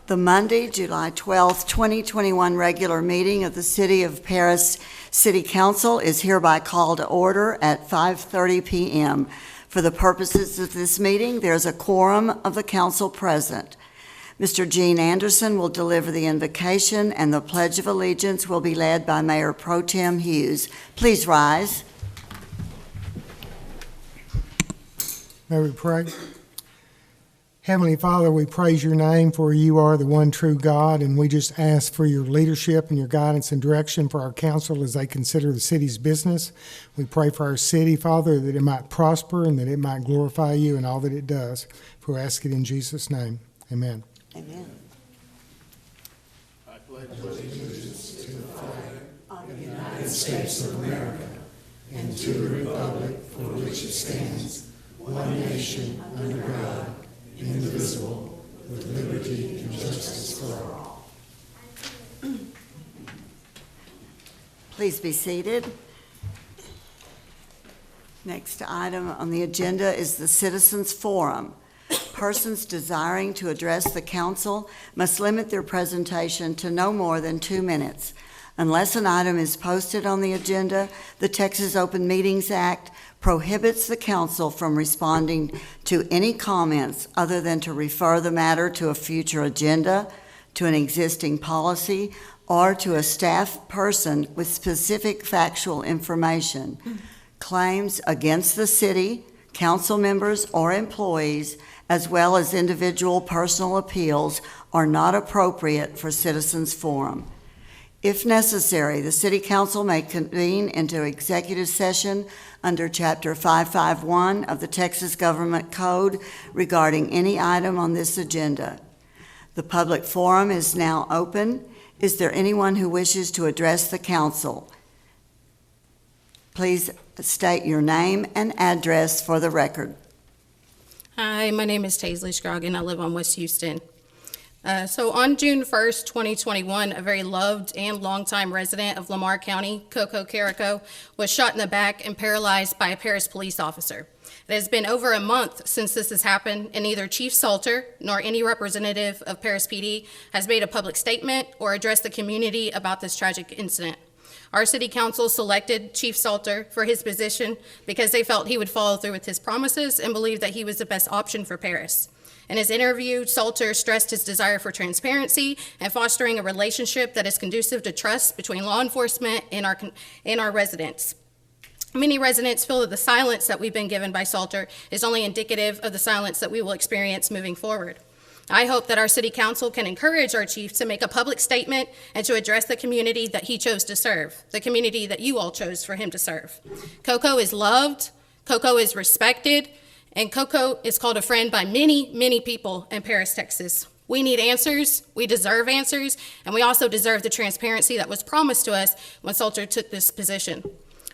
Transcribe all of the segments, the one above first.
The Monday, July 12th, 2021 regular meeting of the City of Paris City Council is hereby called to order at 5:30 p.m. For the purposes of this meeting, there's a quorum of the council present. Mr. Gene Anderson will deliver the invocation, and the Pledge of Allegiance will be led by Mayor Pro Tem Hughes. Please rise. May we pray? Heavenly Father, we praise your name, for you are the one true God, and we just ask for your leadership and your guidance and direction for our council as they consider the city's business. We pray for our city, Father, that it might prosper and that it might glorify you in all that it does. For we ask it in Jesus' name. Amen. Amen. I pledge allegiance to the flag of the United States of America and to the republic for which it stands, one nation under God, indivisible, with liberty and justice for all. Please be seated. Next item on the agenda is the Citizens Forum. Persons desiring to address the council must limit their presentation to no more than 2 minutes. Unless an item is posted on the agenda, the Texas Open Meetings Act prohibits the council from responding to any comments other than to refer the matter to a future agenda, to an existing policy, or to a staff person with specific factual information. Claims against the city, council members, or employees, as well as individual personal appeals, are not appropriate for Citizens Forum. If necessary, the City Council may convene into executive session under Chapter 551 of the Texas Government Code regarding any item on this agenda. The public forum is now open. Is there anyone who wishes to address the council? Please state your name and address for the record. Hi, my name is Taisley Scroggin. I live on West Houston. So on June 1st, 2021, a very loved and longtime resident of Lamar County, Coco Carrico, was shot in the back and paralyzed by a Paris police officer. It has been over a month since this has happened, and neither Chief Salter nor any representative of Paris PD has made a public statement or addressed the community about this tragic incident. Our city council selected Chief Salter for his position because they felt he would follow through with his promises and believed that he was the best option for Paris. In his interview, Salter stressed his desire for transparency and fostering a relationship that is conducive to trust between law enforcement and our residents. Many residents feel that the silence that we've been given by Salter is only indicative of the silence that we will experience moving forward. I hope that our city council can encourage our chief to make a public statement and to address the community that he chose to serve, the community that you all chose for him to serve. Coco is loved, Coco is respected, and Coco is called a friend by many, many people in Paris, Texas. We need answers, we deserve answers, and we also deserve the transparency that was promised to us when Salter took this position.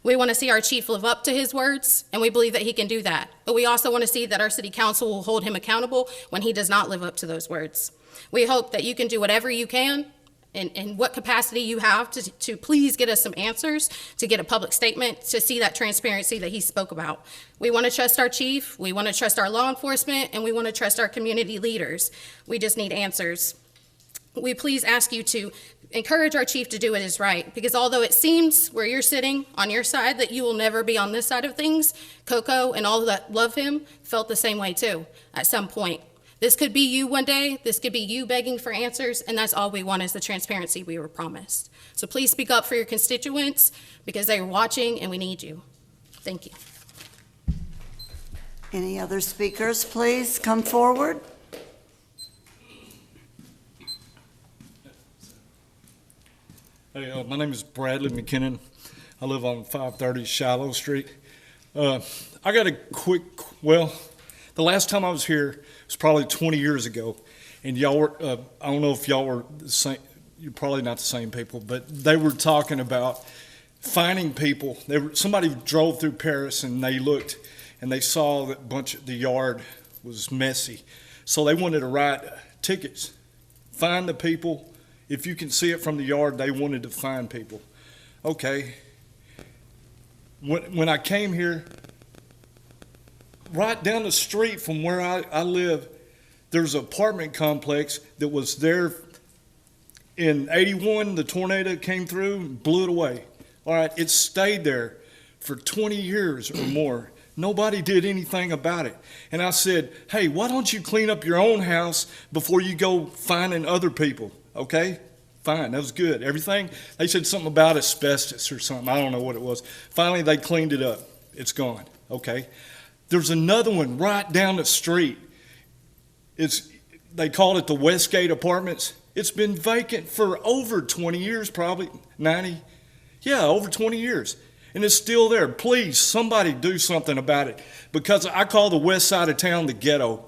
We want to see our chief live up to his words, and we believe that he can do that. But we also want to see that our city council will hold him accountable when he does not live up to those words. We hope that you can do whatever you can in what capacity you have to please get us some answers, to get a public statement, to see that transparency that he spoke about. We want to trust our chief, we want to trust our law enforcement, and we want to trust our community leaders. We just need answers. We please ask you to encourage our chief to do what is right, because although it seems where you're sitting on your side that you will never be on this side of things, Coco and all that love him felt the same way too at some point. This could be you one day, this could be you begging for answers, and that's all we want is the transparency we were promised. So please speak up for your constituents because they are watching and we need you. Thank you. Any other speakers, please come forward. Hey, my name is Bradley McKinnon. I live on 530 Shiloh Street. I got a quick, the last time I was here was probably 20 years ago, and y'all were, I don't know if y'all were the same, you're probably not the same people, but they were talking about finding people. Somebody drove through Paris and they looked and they saw that the yard was messy. So they wanted to write tickets, find the people. If you can see it from the yard, they wanted to find people. Okay. When I came here, right down the street from where I live, There's an apartment complex that was there in 81, the tornado came through and blew it away. All right, it stayed there for 20 years or more. Nobody did anything about it. And I said, hey, why don't you clean up your own house before you go finding other people, okay? Fine, that was good. Everything, they said something about asbestos or something. I don't know what it was. Finally, they cleaned it up. It's gone, okay? There's another one right down the street. They called it the Westgate Apartments. It's been vacant for over 20 years, probably 90. Yeah, over 20 years. And it's still there. Please, somebody do something about it. Because I call the west side of town the ghetto.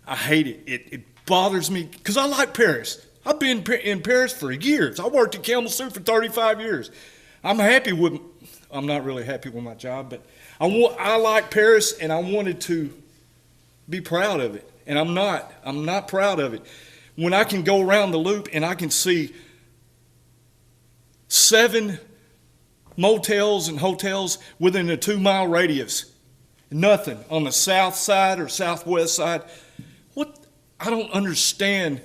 I hate it. It bothers me because I like Paris. I've been in Paris for years. I worked at Kalamazoo for 35 years. I'm not really happy with my job, but I like Paris and I wanted to be proud of it. And I'm not. I'm not proud of it. When I can go around the loop and I can see 7 motels and hotels within a 2-mile radius. Nothing on the south side or southwest side. I don't understand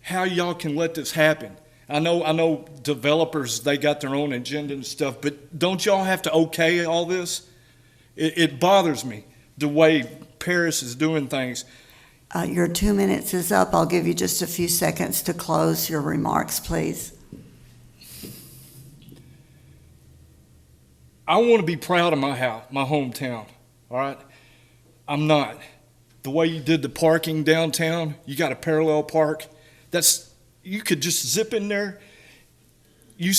how y'all can let this happen. I know developers, they got their own agenda and stuff, but don't y'all have to okay all this? It bothers me the way Paris is doing things. Your 2 minutes is up. I'll give you just a few seconds to close your remarks, please. I want to be proud of my house, my hometown, all right? I'm not. The way you did the parking downtown, you got a parallel park. You could just zip in there. You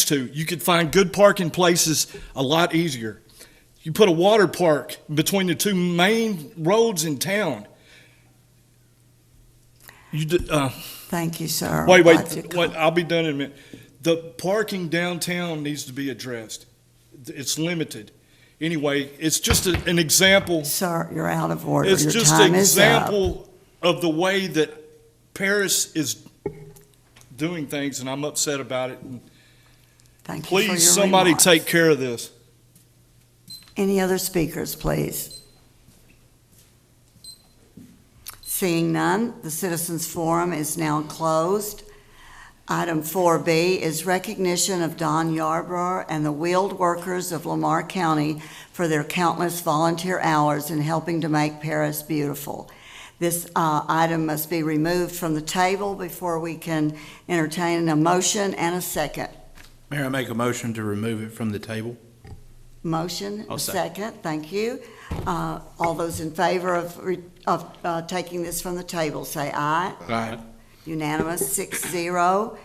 could find good parking places a lot easier. You put a water park between the 2 main roads in town. Thank you, sir. Wait, I'll be done in a minute. The parking downtown needs to be addressed. It's limited. Anyway, it's just an example. Sir, you're out of order. It's Your just time an is up. example of the way that Paris is doing things, and I'm upset about it. And Thank you for your please, somebody remarks. take care of this. Any other speakers, please? Seeing none, the Citizens Forum is now closed. Item 4B is recognition of Don Yarbrough and the wheeled workers of Lamar County for their countless volunteer hours in helping to make Paris beautiful. This item must be removed from the table before we can entertain a motion and a second. Mayor, I make a motion to remove it from the table. Motion, I'll a second. second, thank you. All those in favor of taking this from the table, say aye. Aye. Unanimous, 6-0.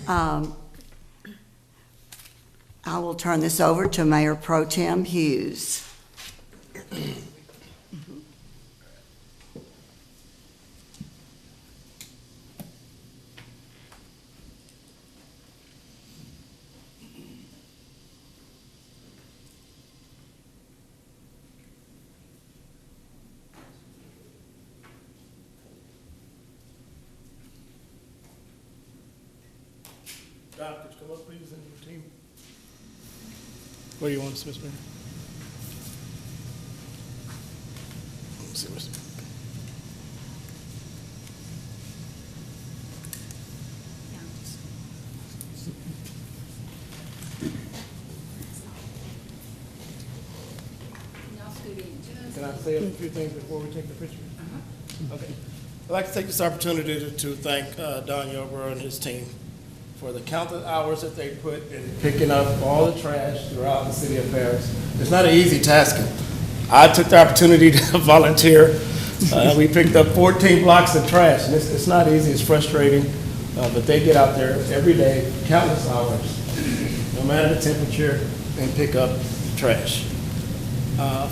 I will turn this over to Mayor Pro Tem Hughes. Don, could you come up, please, and your team? Where do you want us, Mr. Mayor? Let's see, Mr. Can I say a few things before we take the picture? Okay. I'd like to take this opportunity to thank Don Yarbrough and his team for the countless hours that they put in picking up all the trash throughout the city of Paris. It's not an easy task. I took the opportunity to volunteer. We picked up 14 blocks of trash, and it's not easy, it's frustrating, but they get out there every day, countless hours, no matter the temperature, and pick up trash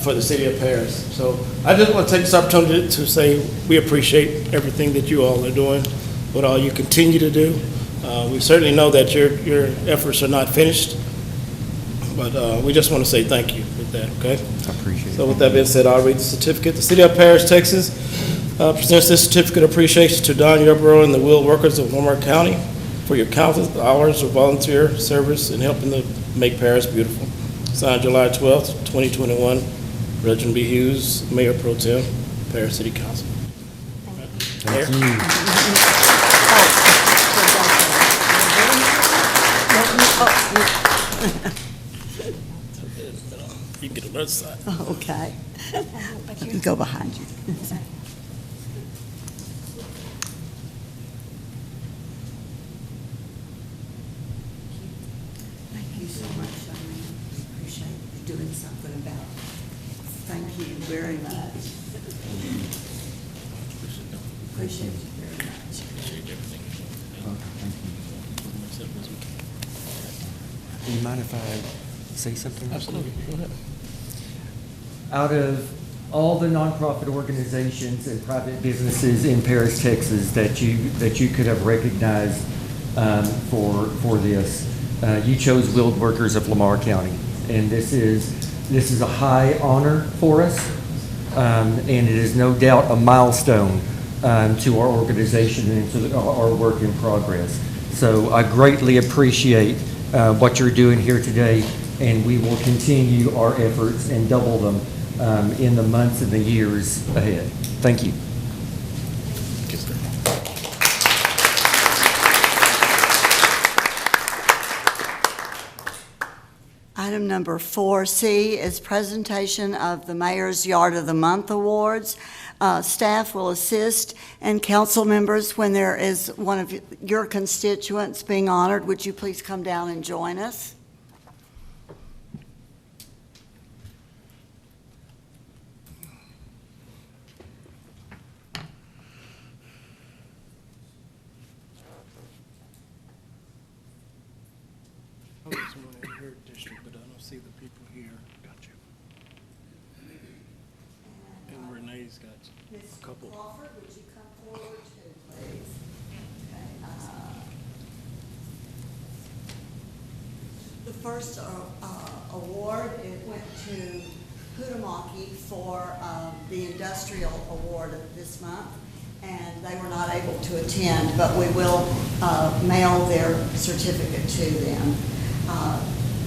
for the city of Paris. So I just want to take this opportunity to say we appreciate everything that you all are doing, what all you continue to do. We certainly know that your efforts are not finished, but we just want to say thank you with that, okay? I appreciate it. So with that being said, I'll read the certificate. The City of Paris, Texas presents this certificate of appreciation to Don Yarbrough and the wheel workers of Lamar County for your countless hours of volunteer service in helping to make Paris beautiful. Signed July 12th, 2021, Reginald B. Hughes, Mayor Pro Tem, Paris City Council. Mayor. You get on the other side. Okay. You go behind you. Thank you so much, Charlene. We appreciate you doing something about it. Thank you very much. Appreciate you very much. Do you mind if I say something? Absolutely, go ahead. Out of all the nonprofit organizations and private businesses in Paris, Texas, that you could have recognized for this, you chose Wheeled Workers of Lamar County, and this is a high honor for us, and it is no doubt a milestone to our organization and to our work in progress. So I greatly appreciate what you're doing here today, and we will continue our efforts and double them in the months and the years ahead. Thank you. Item number 4C is presentation of the Mayor's Yard of the Month Awards. Staff will assist, and council members, when there is one of your constituents being honored, would you please come down and join us? Oh, there's someone in your district, but I don't see the people here. Got you. And Renee's got Ms. a couple. Crawford, would you come forward too, please? Okay, the first award, it went to Hutamaki for the industrial award of this month, and they were not able to attend, but we will mail their certificate to them.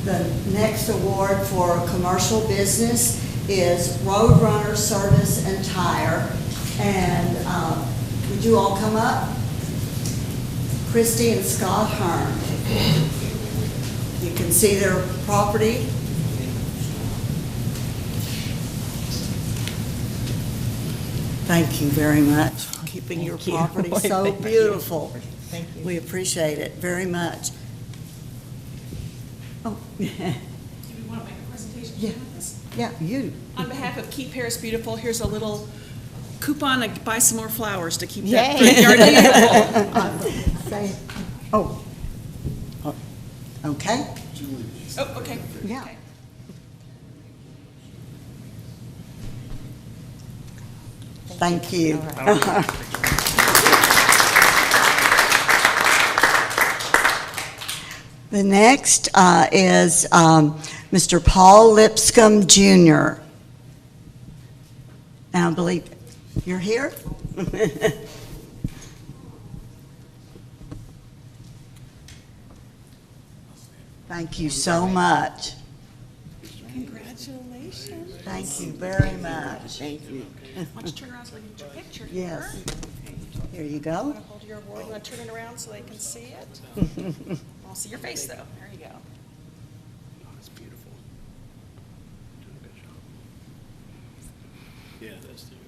The next award for commercial business is Roadrunner Service and Tire. And would you all come up? Christy and Scott Hearn. You can see their property. Thank you very much for keeping your property so beautiful. Thank you. We appreciate it very much. Oh, Do you want to make a presentation? Yeah. about this? yeah, you. On behalf of Keep Paris Beautiful, here's a little coupon to buy some more flowers to keep Yay. that front yard beautiful. Say, oh, okay, Oh, okay. yeah. Okay. Thank you. The next is Mr. Paul Lipscomb Jr. And I believe you're here? Thank you so much. Congratulations. Thank you very much. Thank you. Why don't you turn around so they can get your picture? Yes. Here you You go. want to hold your award? You want to turn it around so they can see it? I'll see your face, though. There you go. Oh, it's beautiful. Doing a good job. Yeah, that's the right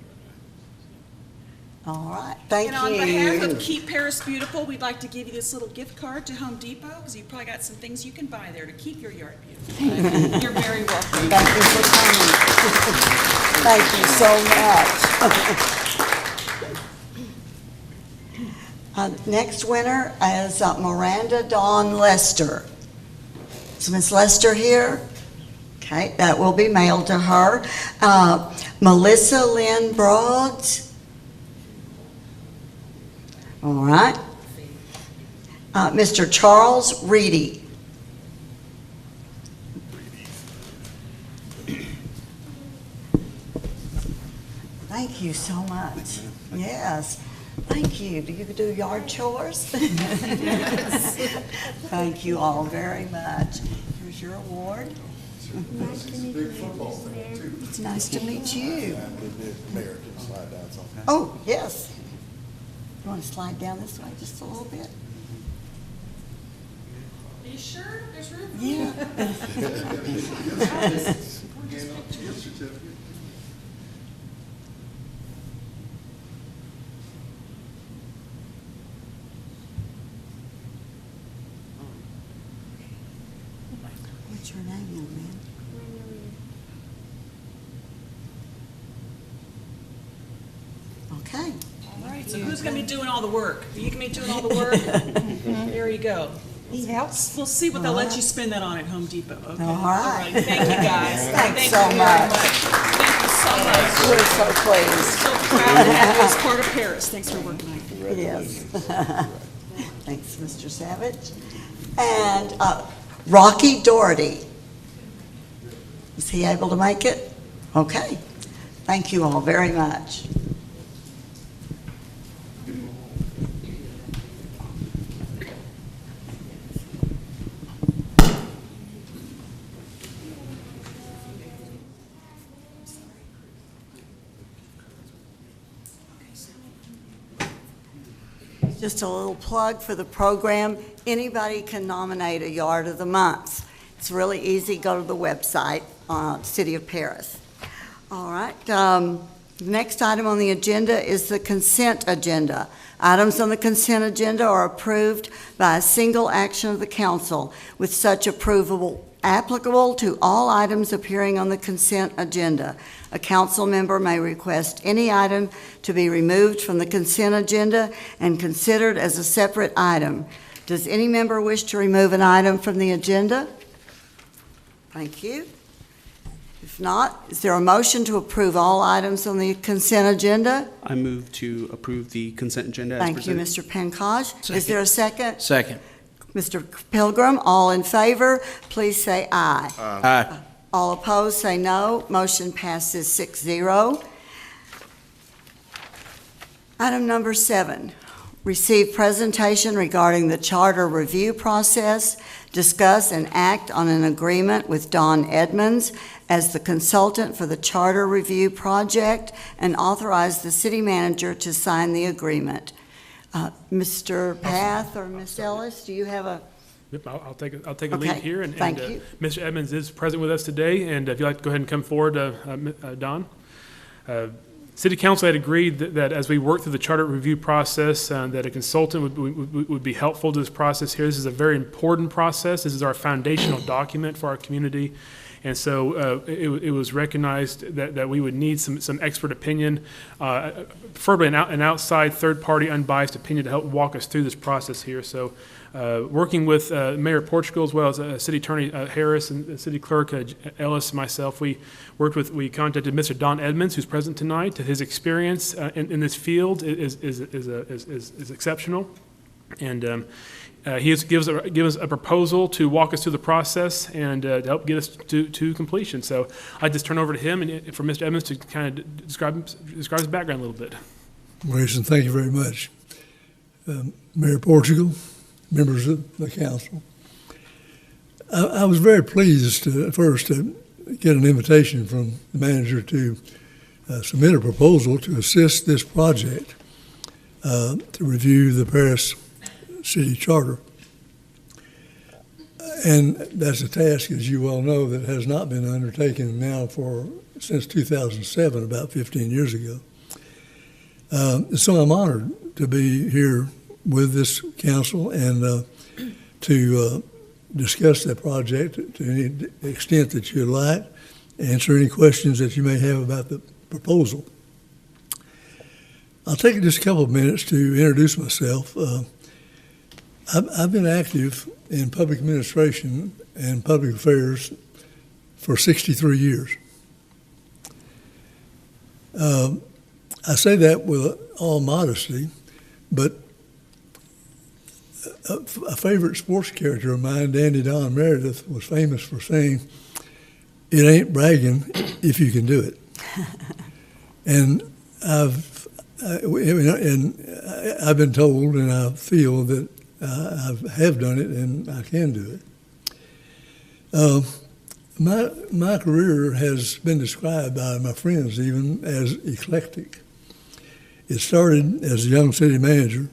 All right, thank And on behalf of you. Keep Paris Beautiful, we'd like to give you this little gift card to Home Depot, because you've probably got some things you can buy there to keep your yard beautiful. You're very welcome. Thank you for coming. Thank you so much. Next winner is Miranda Dawn Lester. Is Miss Lester here? Okay, that will be mailed to her. Melissa Lynn Broads. All right. Mr. Charles Reedy. Thank you so much. Yes, thank you. Do you do yard chores? Thank you all very much. Here's your award. It's nice to meet you. Oh, yes. You want to slide down this way just a little bit? Are you sure there's room? Yeah. What's your name, young man? Okay. All right, so who's gonna be doing all the work? You gonna be doing all the work? There you go. He helps. We'll see what they'll let you spend that on at Home Depot, okay? All right. Thank you, guys. Thanks Thank so you very much. Thank you so much. We're so pleased. So proud to have you as part of Paris. Thanks for working on it. Yes. Thanks, Mr. Savage. And Rocky Doherty. Is he able to make it? Okay. Thank you all very much. Just a little plug for the program. Anybody can nominate a Yard of the Month. It's really easy. Go to the website, City of Paris. All right. The next item on the agenda is the consent agenda. Items on the consent agenda are approved by a single action of the council, with such approval applicable to all items appearing on the consent agenda. A council member may request any item to be removed from the consent agenda and considered as a separate item. Does any member wish to remove an item from the agenda? Thank you. If not, is there a motion to approve all items on the consent agenda? I move to approve the consent agenda as Thank you, presented. Mr. Pankaj. Is there a second? Second. Mr. Pilgrim, all in favor, please say aye. Aye. All opposed, say no. Motion passes 6-0. Item number 7, receive presentation regarding the charter review process, discuss and act on an agreement with Don Edmonds as the consultant for the charter review project, and authorize the city manager to sign the agreement. Mr. Path or Ms. Ellis, do you have a? Yep, I'll take a Okay, lead here. thank you. Mr. Edmonds is present with us today, and if you'd like to go ahead and come forward, Don. City Council had agreed that as we work through the charter review process, that a consultant would be helpful to this process here. This is a very important process. This is our foundational document for our community. And so it was recognized that we would need some expert opinion, preferably an outside, third-party, unbiased opinion to help walk us through this process here. So working with Mayor Portugal, as well as City Attorney Harris and City Clerk Ellis and myself, we contacted Mr. Don Edmonds, who's present tonight. His experience in this field is exceptional. And he gives us a proposal to walk us through the process and to help get us to completion. So I just turn over to him and for Mr. Edmonds to kind of describe his background a little bit. Grayson, thank you very much. Mayor Portugal, members of the council. I was very pleased first to get an invitation from the manager to submit a proposal to assist this project to review the Paris City Charter. And that's a task, as you well know, that has not been undertaken now since 2007, about 15 years ago. So I'm honored to be here with this council and to discuss that project to any extent that you'd like, answer any questions that you may have about the proposal. I'll take just a couple of minutes to introduce myself. I've been active in public administration and public affairs for 63 years. I say that with all modesty, but a favorite sports character of mine, Dandy Don Meredith, was famous for saying, "It ain't bragging if you can do it." And I've been told, and I feel that I have done it, and I can do it. My career has been described by my friends even as eclectic. It started as a young city manager,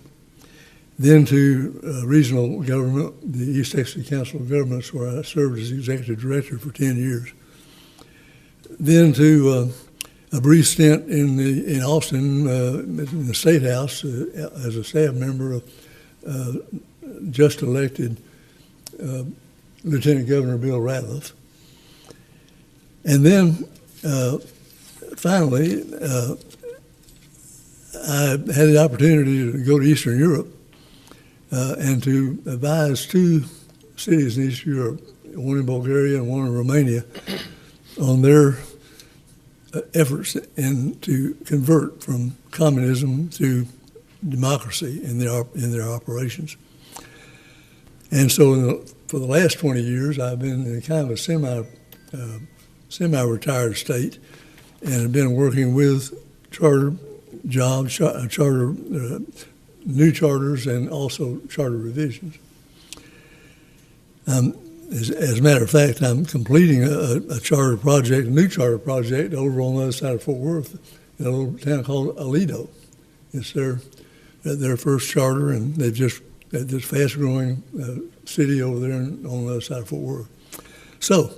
then to regional government, the East Texas Council of Governments, where I served as executive director for 10 years. Then to a brief stint in Austin, in the State House, as a staff member of just elected Lieutenant Governor Bill Ratliff. And then finally, I had the opportunity to go to Eastern Europe and to advise two cities in Eastern Europe, one in Bulgaria and one in Romania, on their efforts to convert from communism to democracy in their operations. And so for the last 20 years, I've been in kind of a semi-retired state and have been working with charter jobs, new charters, and also charter revisions. As a matter of fact, I'm completing a charter project, a new charter project over on the other side of Fort Worth in a little town called Aledo. It's their first charter, and they've just at this fast-growing city over there on the other side of Fort Worth. So,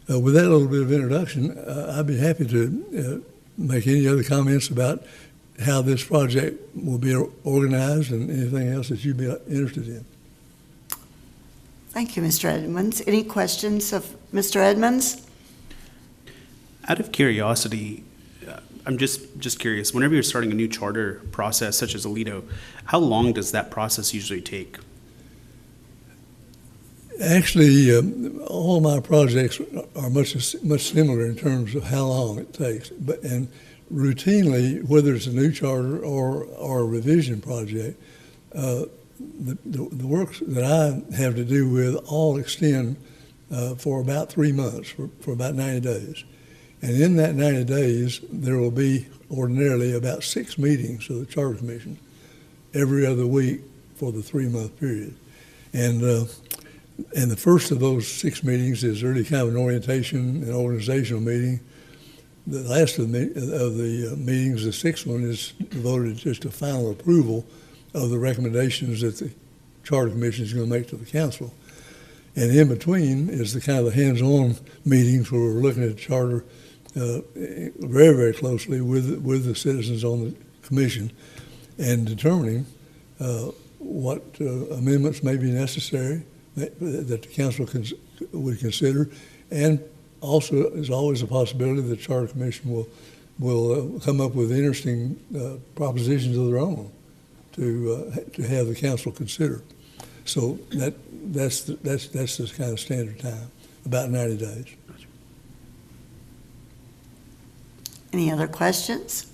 with that little bit of introduction, I'd be happy to make any other comments about how this project will be organized and anything else that you'd be interested in. Thank you, Mr. Edmonds. Any questions of Mr. Edmonds? Out of curiosity, I'm just curious, whenever you're starting a new charter process such as Aledo, how long does that process usually take? Actually, all my projects are much similar in terms of how long it takes. And routinely, whether it's a new charter or a revision project, the work that I have to do with all extend for about 3 months, for about 90 days. And in that 90 days, there will be ordinarily about 6 meetings of the Charter Commission every other week for the 3-month period. And the first of those 6 meetings is really kind of an orientation and organizational meeting. The last of the meetings, the 6th one, is devoted just to final approval of the recommendations that the Charter Commission is going to make to the council. And in between is the kind of the hands-on meetings where we're looking at the charter very, very closely with the citizens on the commission and determining what amendments may be necessary that the council would consider. And also, there's always a possibility the Charter Commission will come up with interesting propositions of their own to have the council consider. So that's the kind of standard time, about 90 days. Any other questions?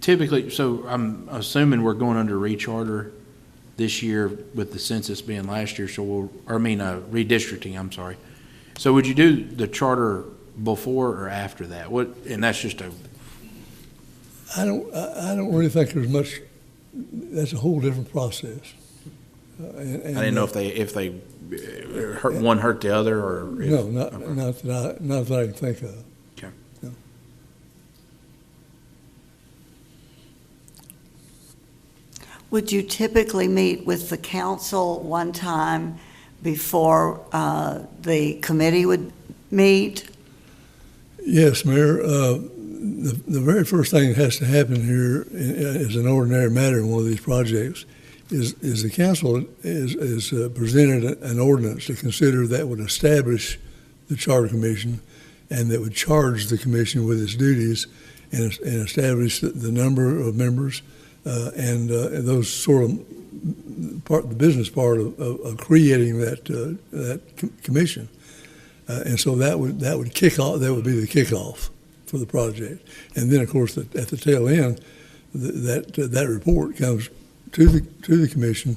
Typically, so I'm assuming we're going under recharter this year with the census being last year, so redistricting, I'm sorry. So would you do the charter before or after that? And that's just I don't really think there's much. That's a whole different process. I didn't know if they one hurt the other, or no, not that I can think of. Okay. No. Would you typically meet with the council one time before the committee would meet? Yes, Mayor. The very first thing that has to happen here as an ordinary matter in one of these projects is the council is presented an ordinance to consider that would establish the Charter Commission and that would charge the commission with its duties and establish the number of members and those sort of the business part of creating that commission. And so that would kick off. That would be the kickoff for the project. And then, of course, at the tail end, that report comes to the commission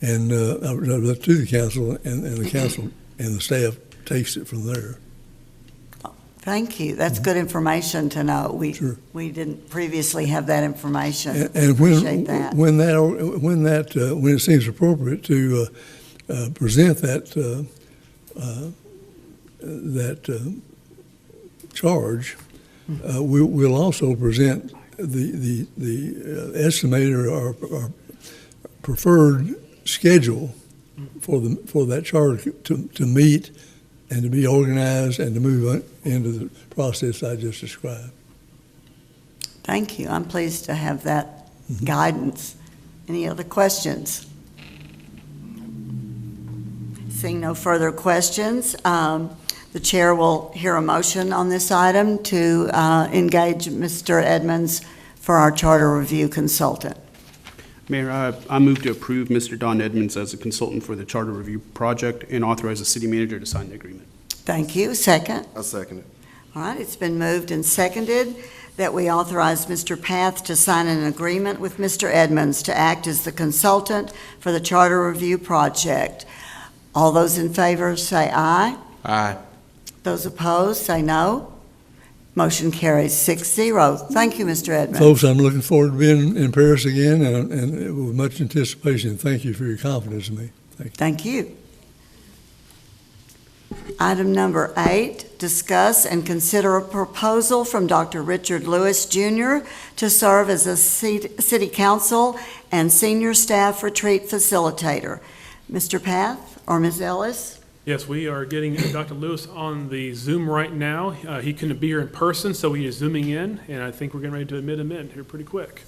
and to the council, and the council and the staff takes it from there. Thank you. That's good information to know. We didn't previously have that information. And appreciate that. When it seems appropriate to present that charge, we'll also present the estimated or preferred schedule for that charter to meet and to be organized and to move on into the process I just described. Thank you. I'm pleased to have that guidance. Any other questions? Seeing no further questions, the chair will hear a motion on this item to engage Mr. Edmonds for our charter review consultant. Mayor, I move to approve Mr. Don Edmonds as a consultant for the charter review project and authorize the city manager to sign the agreement. Thank you. Second? I second it. All right, it's been moved and seconded that we authorize Mr. Path to sign an agreement with Mr. Edmonds to act as the consultant for the charter review project. All those in favor say aye. Aye. Those opposed say no. Motion carries 6-0. Thank you, Mr. Edmonds. Folks, I'm looking forward to being in Paris again, and with much anticipation. Thank you for your confidence in me. Thank you. Item number 8, discuss and consider a proposal from Dr. Richard Lewis, Jr. to serve as a city council and senior staff retreat facilitator. Mr. Path or Ms. Ellis? Yes, we are getting Dr. Lewis on the Zoom right now. He couldn't be here in person, so he is Zooming in, and I think we're getting ready to admit him in here pretty quick.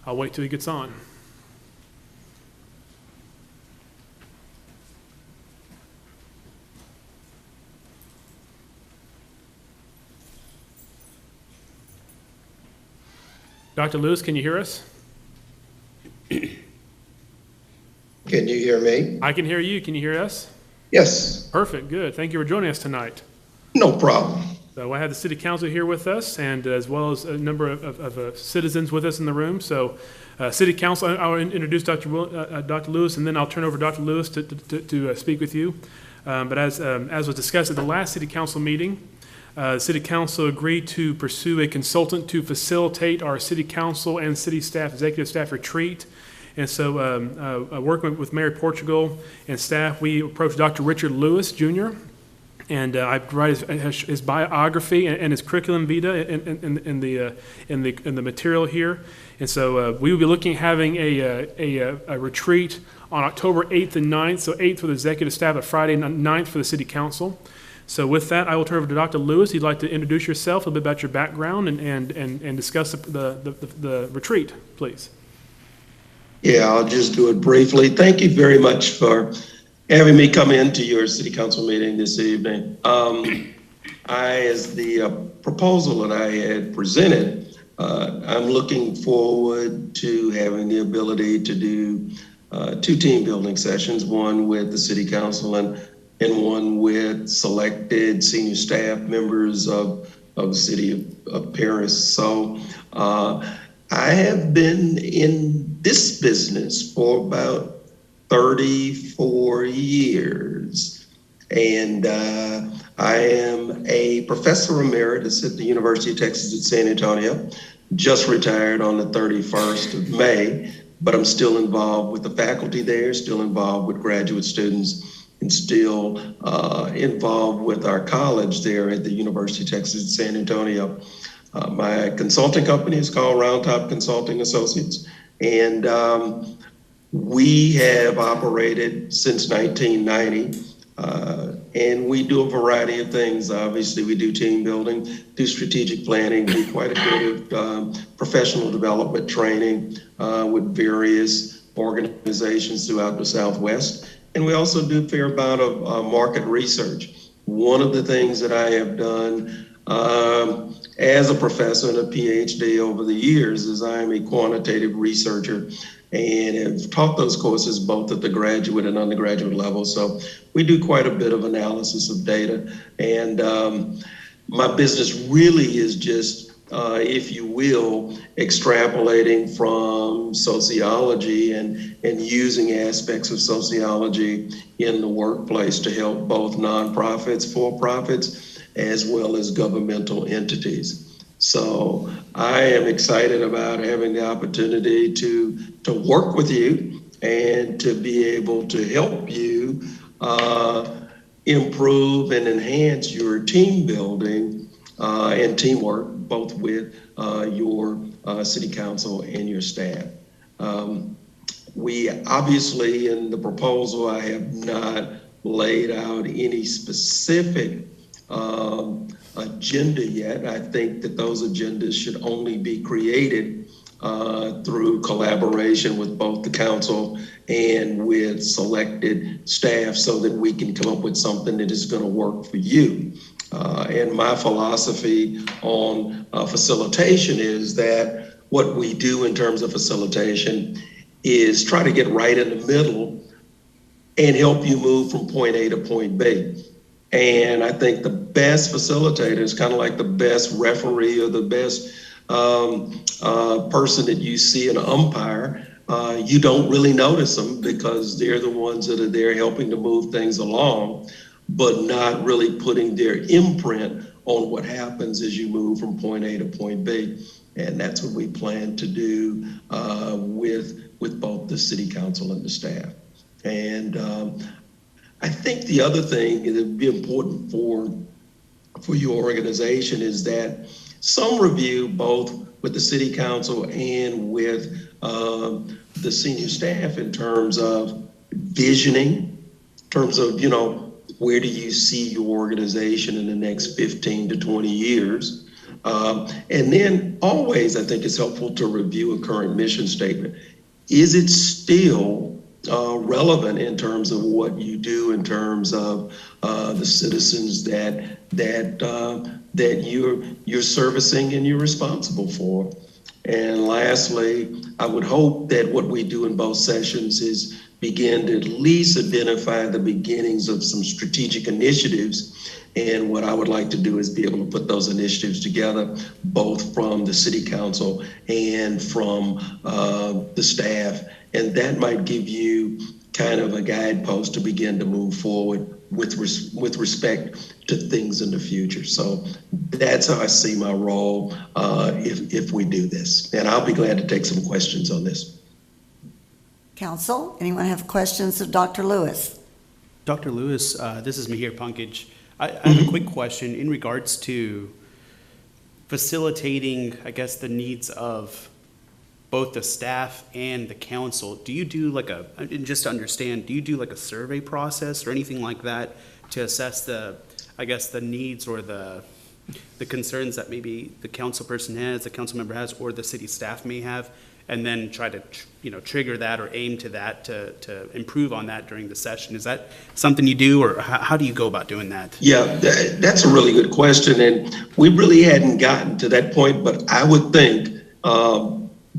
I'll wait till he gets on. Dr. Lewis, can you hear us? Can you hear me? I can hear you. Can you hear us? Yes. Perfect. Good. Thank you for joining us tonight. No problem. So I have the city council here with us, and as well as a number of citizens with us in the room. So city council, I'll introduce Dr. Lewis, and then I'll turn over Dr. Lewis to speak with you. But as was discussed at the last city council meeting, city council agreed to pursue a consultant to facilitate our city council and city staff, executive staff retreat. And so working with Mayor Portugal and staff, we approached Dr. Richard Lewis, Jr., and I provided his biography and his curriculum vitae in the material here. And so we will be looking at having a retreat on October 8th and 9th, so 8th for the executive staff, but Friday 9th for the city council. So with that, I will turn over to Dr. Lewis. You'd like to introduce yourself, a little bit about your background, and discuss the retreat, please. Yeah, I'll just do it briefly. Thank you very much for having me come into your city council meeting this evening. As the proposal that I had presented, I'm looking forward to having the ability to do 2 team building sessions, one with the city council and one with selected senior staff members of the city of Paris. So I have been in this business for about 34 years, and I am a professor emeritus at the University of Texas at San Antonio, just retired on the 31st of May, but I'm still involved with the faculty there, still involved with graduate students, and still involved with our college there at the University of Texas at San Antonio. My consulting company is called Round Top Consulting Associates, and we have operated since 1990, and we do a variety of things. Obviously, we do team building, do strategic planning, do quite a bit of professional development training with various organizations throughout the Southwest. And we also do a fair amount of market research. One of the things that I have done as a professor and a PhD over the years is I am a quantitative researcher and have taught those courses both at the graduate and undergraduate level. So we do quite a bit of analysis of data. And my business really is just, if you will, extrapolating from sociology and using aspects of sociology in the workplace to help both nonprofits, for-profits, as well as governmental entities. So I am excited about having the opportunity to work with you and to be able to help you improve and enhance your team building and teamwork, both with your city council and your staff. We obviously, in the proposal, I have not laid out any specific agenda yet. I think that those agendas should only be created through collaboration with both the council and with selected staff so that we can come up with something that is going to work for you. And my philosophy on facilitation is that what we do in terms of facilitation is try to get right in the middle and help you move from point A to point B. And I think the best facilitator is kind of like the best referee or the best person that you see an umpire. You don't really notice them because they're the ones that are there helping to move things along, but not really putting their imprint on what happens as you move from point A to point B. And that's what we plan to do with both the city council and the staff. And I think the other thing that would be important for your organization is that some review, both with the city council and with the senior staff, in terms of visioning, in terms of, where do you see your organization in the next 15 to 20 years? And then always, I think it's helpful to review a current mission statement. Is it still relevant in terms of what you do, in terms of the citizens that you're servicing and you're responsible for? And lastly, I would hope that what we do in both sessions is begin to at least identify the beginnings of some strategic initiatives. And what I would like to do is be able to put those initiatives together, both from the city council and from the staff. And that might give you kind of a guidepost to begin to move forward with respect to things in the future. So that's how I see my role if we do this. And I'll be glad to take some questions on this. Council, anyone have questions of Dr. Lewis? Dr. Lewis, this is Mihir Pankaj. I have a quick question in regards to facilitating, I guess, the needs of both the staff and the council. Do you do just to understand, do you do like a survey process or anything like that to assess the needs or the concerns that maybe the council person has, the council member has, or the city staff may have, and then try to trigger that or aim to that to improve on that during the session? Is that something you do, or how do you go about doing that? Yeah, that's a really good question, and we really hadn't gotten to that point, but I would think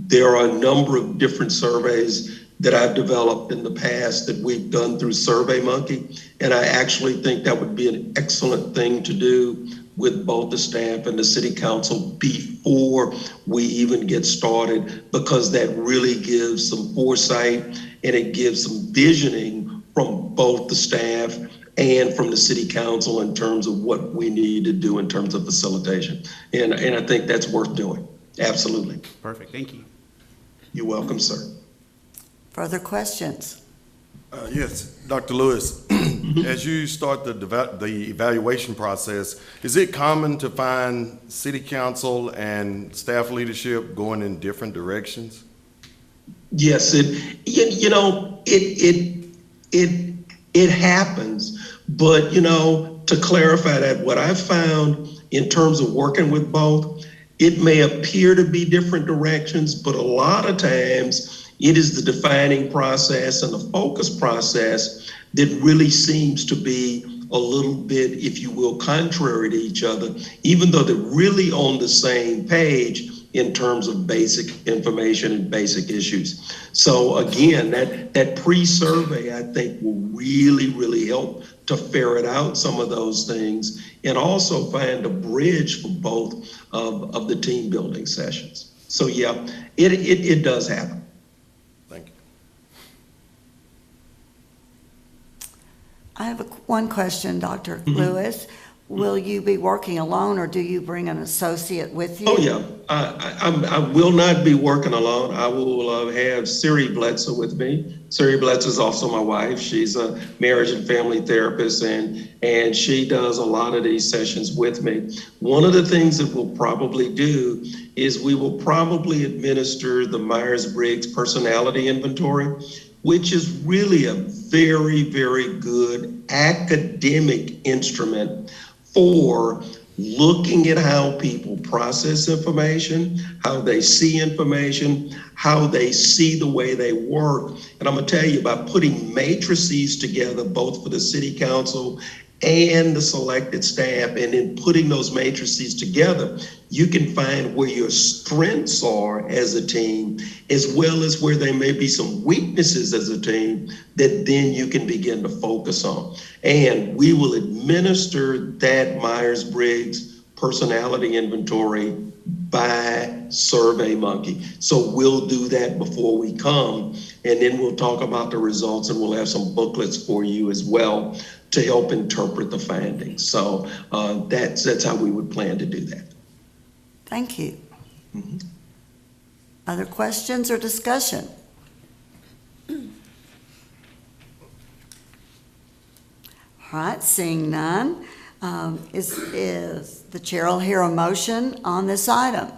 there are a number of different surveys that I've developed in the past that we've done through SurveyMonkey, and I actually think that would be an excellent thing to do with both the staff and the city council before we even get started, because that really gives some foresight and it gives some visioning from both the staff and from the city council in terms of what we need to do in terms of facilitation. And I think that's worth doing. Absolutely. Perfect. Thank you. You're welcome, sir. Further questions? Yes, Dr. Lewis, as you start the evaluation process, is it common to find city council and staff leadership going in different directions? Yes, it happens, but to clarify that, what I've found in terms of working with both, it may appear to be different directions, but a lot of times it is the defining process and the focus process that really seems to be a little bit, if you will, contrary to each other, even though they're really on the same page in terms of basic information and basic issues. So again, that pre-survey, I think, will really, really help to ferret out some of those things and also find a bridge for both of the team building sessions. So yeah, it does happen. Thank you. I have one question, Dr. Lewis. will you be working alone, or do you bring an associate with you? Oh, yeah. I will not be working alone. I will have Siri Bledsoe with me. Siri Bledsoe is also my wife. She's a marriage and family therapist, and she does a lot of these sessions with me. One of the things that we'll probably do is we will probably administer the Myers-Briggs personality inventory, which is really a very, very good academic instrument for looking at how people process information, how they see information, how they see the way they work. And I'm gonna tell you, by putting matrices together, both for the city council and the selected staff, and then putting those matrices together, you can find where your strengths are as a team, as well as where there may be some weaknesses as a team that then you can begin to focus on. And we will administer that Myers-Briggs personality inventory by SurveyMonkey. So we'll do that before we come, and then we'll talk about the results, and we'll have some booklets for you as well to help interpret the findings. So that's how we would plan to do that. Thank you. Other questions or discussion? All right, seeing none, is the chair will hear a motion on this item.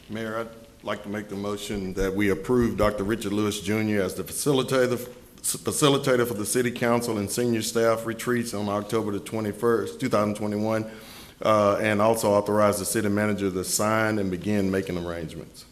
Mayor, I'd like to make the motion that we approve Dr. Richard Lewis Jr. as the facilitator for the city council and senior staff retreats on October the 21st, 2021, and also authorize the city manager to sign and begin making arrangements.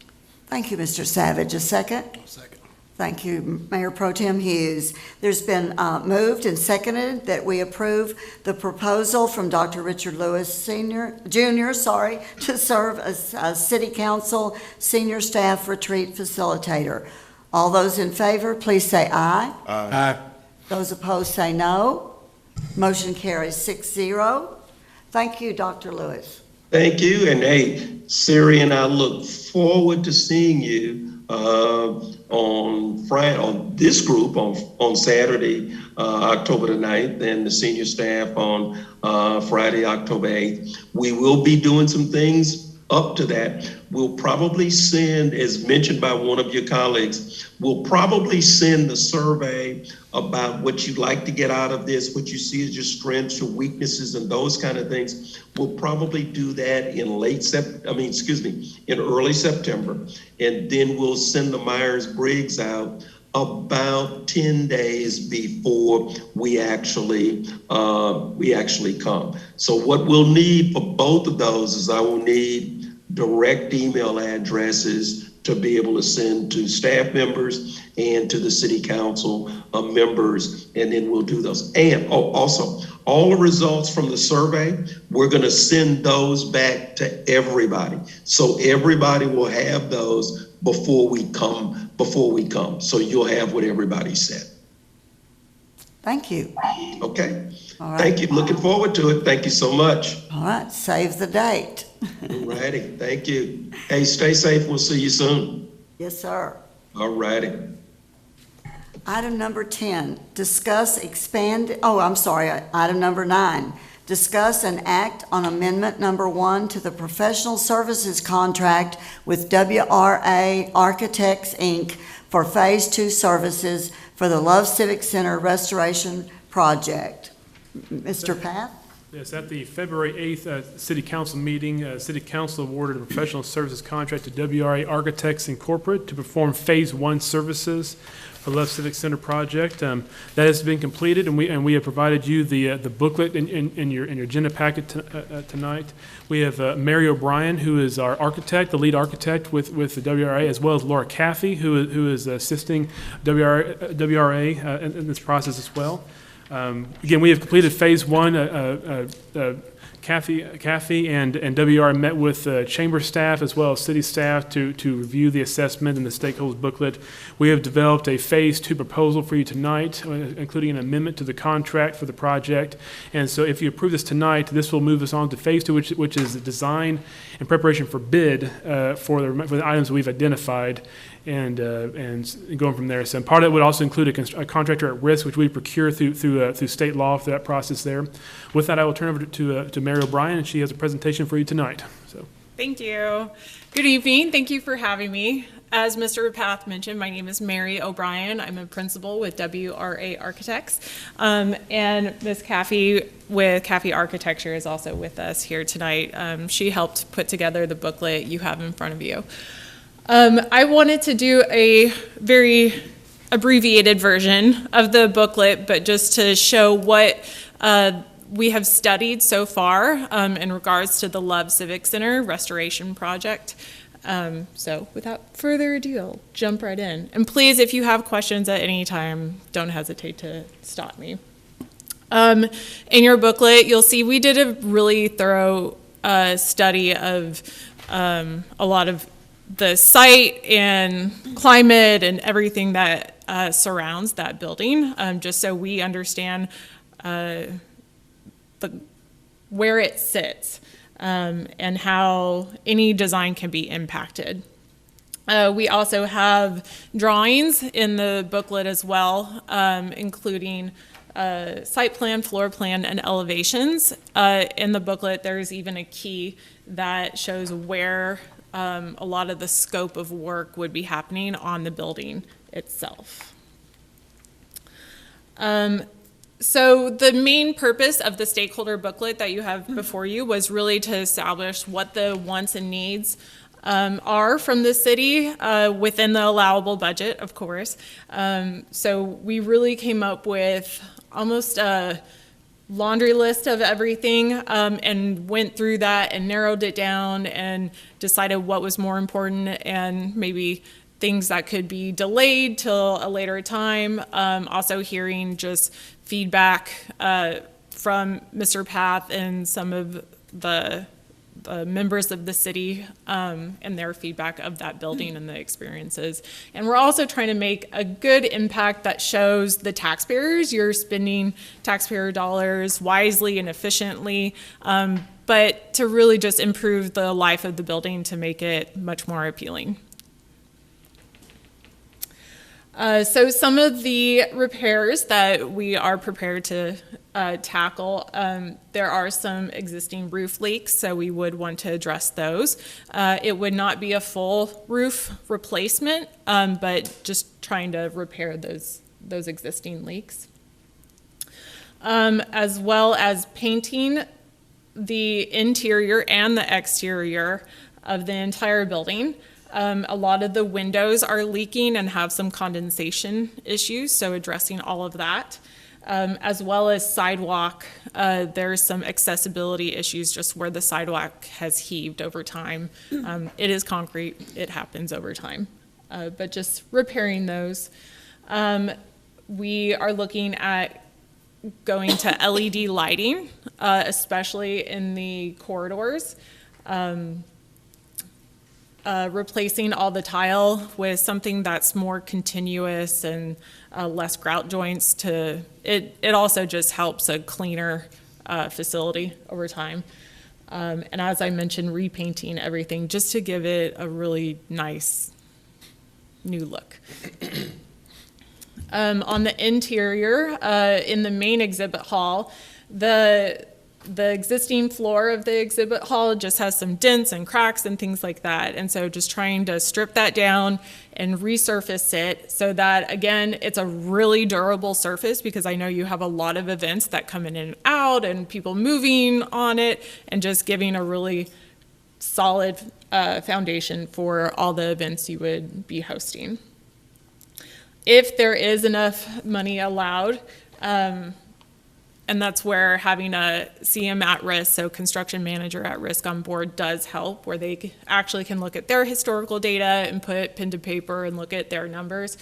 Thank you, Mr. Savage. A second? Second. Thank you, Mayor Pro Tem Hughes. There's been moved and seconded that we approve the proposal from Dr. Richard Lewis Jr., to serve as a city council senior staff retreat facilitator. All those in favor, please say aye. Aye. Those opposed say no. Motion carries 6-0. Thank you, Dr. Lewis. Thank you. And hey, Siri and I look forward to seeing you on Friday, on this group on Saturday, October the 9th, and the senior staff on Friday, October 8th. We will be doing some things up to that. We'll probably send, as mentioned by one of your colleagues, we'll probably send the survey about what you'd like to get out of this, what you see as your strengths, your weaknesses, and those kind of things. We'll probably do that in in early September. And then we'll send the Myers-Briggs out about 10 days before we actually come. So what we'll need for both of those is I will need direct email addresses to be able to send to staff members and to the city council members, and then we'll do those. And also, all the results from the survey, we're going to send those back to everybody. So everybody will have those before we come. So you'll have what everybody said. Thank you. Okay. All right. Thank you. Looking forward to it. Thank you so much. All right, save the date. Righty. Thank you. Hey, stay safe. We'll see you soon. Yes, sir. All righty. Item number 10, item number 9, discuss and act on amendment number 1 to the professional services contract with WRA Architects, Inc. for Phase 2 services for the Love Civic Center restoration project. Mr. Path? Yes, at the February 8th City Council meeting, City Council awarded a professional services contract to WRA Architects Incorporated to perform Phase 1 services for Love Civic Center project. That has been completed, and we have provided you the booklet in your agenda packet tonight. We have Mary O'Brien, who is our architect, the lead architect with the WRA, as well as Laura Caffey, who is assisting WRA in this process as well. Again, we have completed Phase 1. Caffey and WR met with chamber staff as well as city staff to review the assessment and the stakeholders booklet. We have developed a Phase 2 proposal for you tonight, including an amendment to the contract for the project. And so if you approve this tonight, this will move us on to Phase 2, which is the design and preparation for bid for the items we've identified. and going from there. So part of it would also include a contractor at risk, which we procure through state law for that process there. With that, I will turn over to Mary O'Brien, and she has a presentation for you tonight. So. Thank you. Good evening. Thank you for having me. As Mr. Path mentioned, my name is Mary O'Brien. I'm a principal with WRA Architects. And Ms. Caffey with Caffey Architecture is also with us here tonight. She helped put together the booklet you have in front of you. I wanted to do a very abbreviated version of the booklet, but just to show what we have studied so far in regards to the Love Civic Center restoration project. So without further ado, I'll jump right in. And please, if you have questions at any time, don't hesitate to stop me. In your booklet, you'll see we did a really thorough study of a lot of the site and climate and everything that surrounds that building, just so we understand where it sits. And how any design can be impacted. We also have drawings in the booklet as well, including site plan, floor plan, and elevations. In the booklet, there's even a key that shows where a lot of the scope of work would be happening on the building itself. So the main purpose of the stakeholder booklet that you have before you was really to establish what the wants and needs are from the city within the allowable budget, of course. So we really came up with almost a laundry list of everything and went through that and narrowed it down and decided what was more important and maybe things that could be delayed till a later time. Also hearing just feedback from Mr. Path and some of the members of the city and their feedback of that building and the experiences. And we're also trying to make a good impact that shows the taxpayers you're spending taxpayer dollars wisely and efficiently, but to really just improve the life of the building to make it much more appealing. So some of the repairs that we are prepared to tackle, there are some existing roof leaks, so we would want to address those. It would not be a full roof replacement, but just trying to repair those existing leaks. As well as painting the interior and the exterior of the entire building. A lot of the windows are leaking and have some condensation issues, so addressing all of that. As well as sidewalk, there's some accessibility issues just where the sidewalk has heaved over time. It is concrete, it happens over time, but just repairing those. We are looking at going to LED lighting, especially in the corridors. Replacing all the tile with something that's more continuous and less grout joints it also just helps a cleaner facility over time. And as I mentioned, repainting everything just to give it a really nice new look. On the interior, in the main exhibit hall, the existing floor of the exhibit hall just has some dents and cracks and things like that. And so just trying to strip that down and resurface it so that, again, it's a really durable surface because I know you have a lot of events that come in and out and people moving on it and just giving a really solid foundation for all the events you would be hosting. If there is enough money allowed, and that's where having a CM at risk, so construction manager at risk on board does help, where they actually can look at their historical data and put pen to paper and look at their numbers.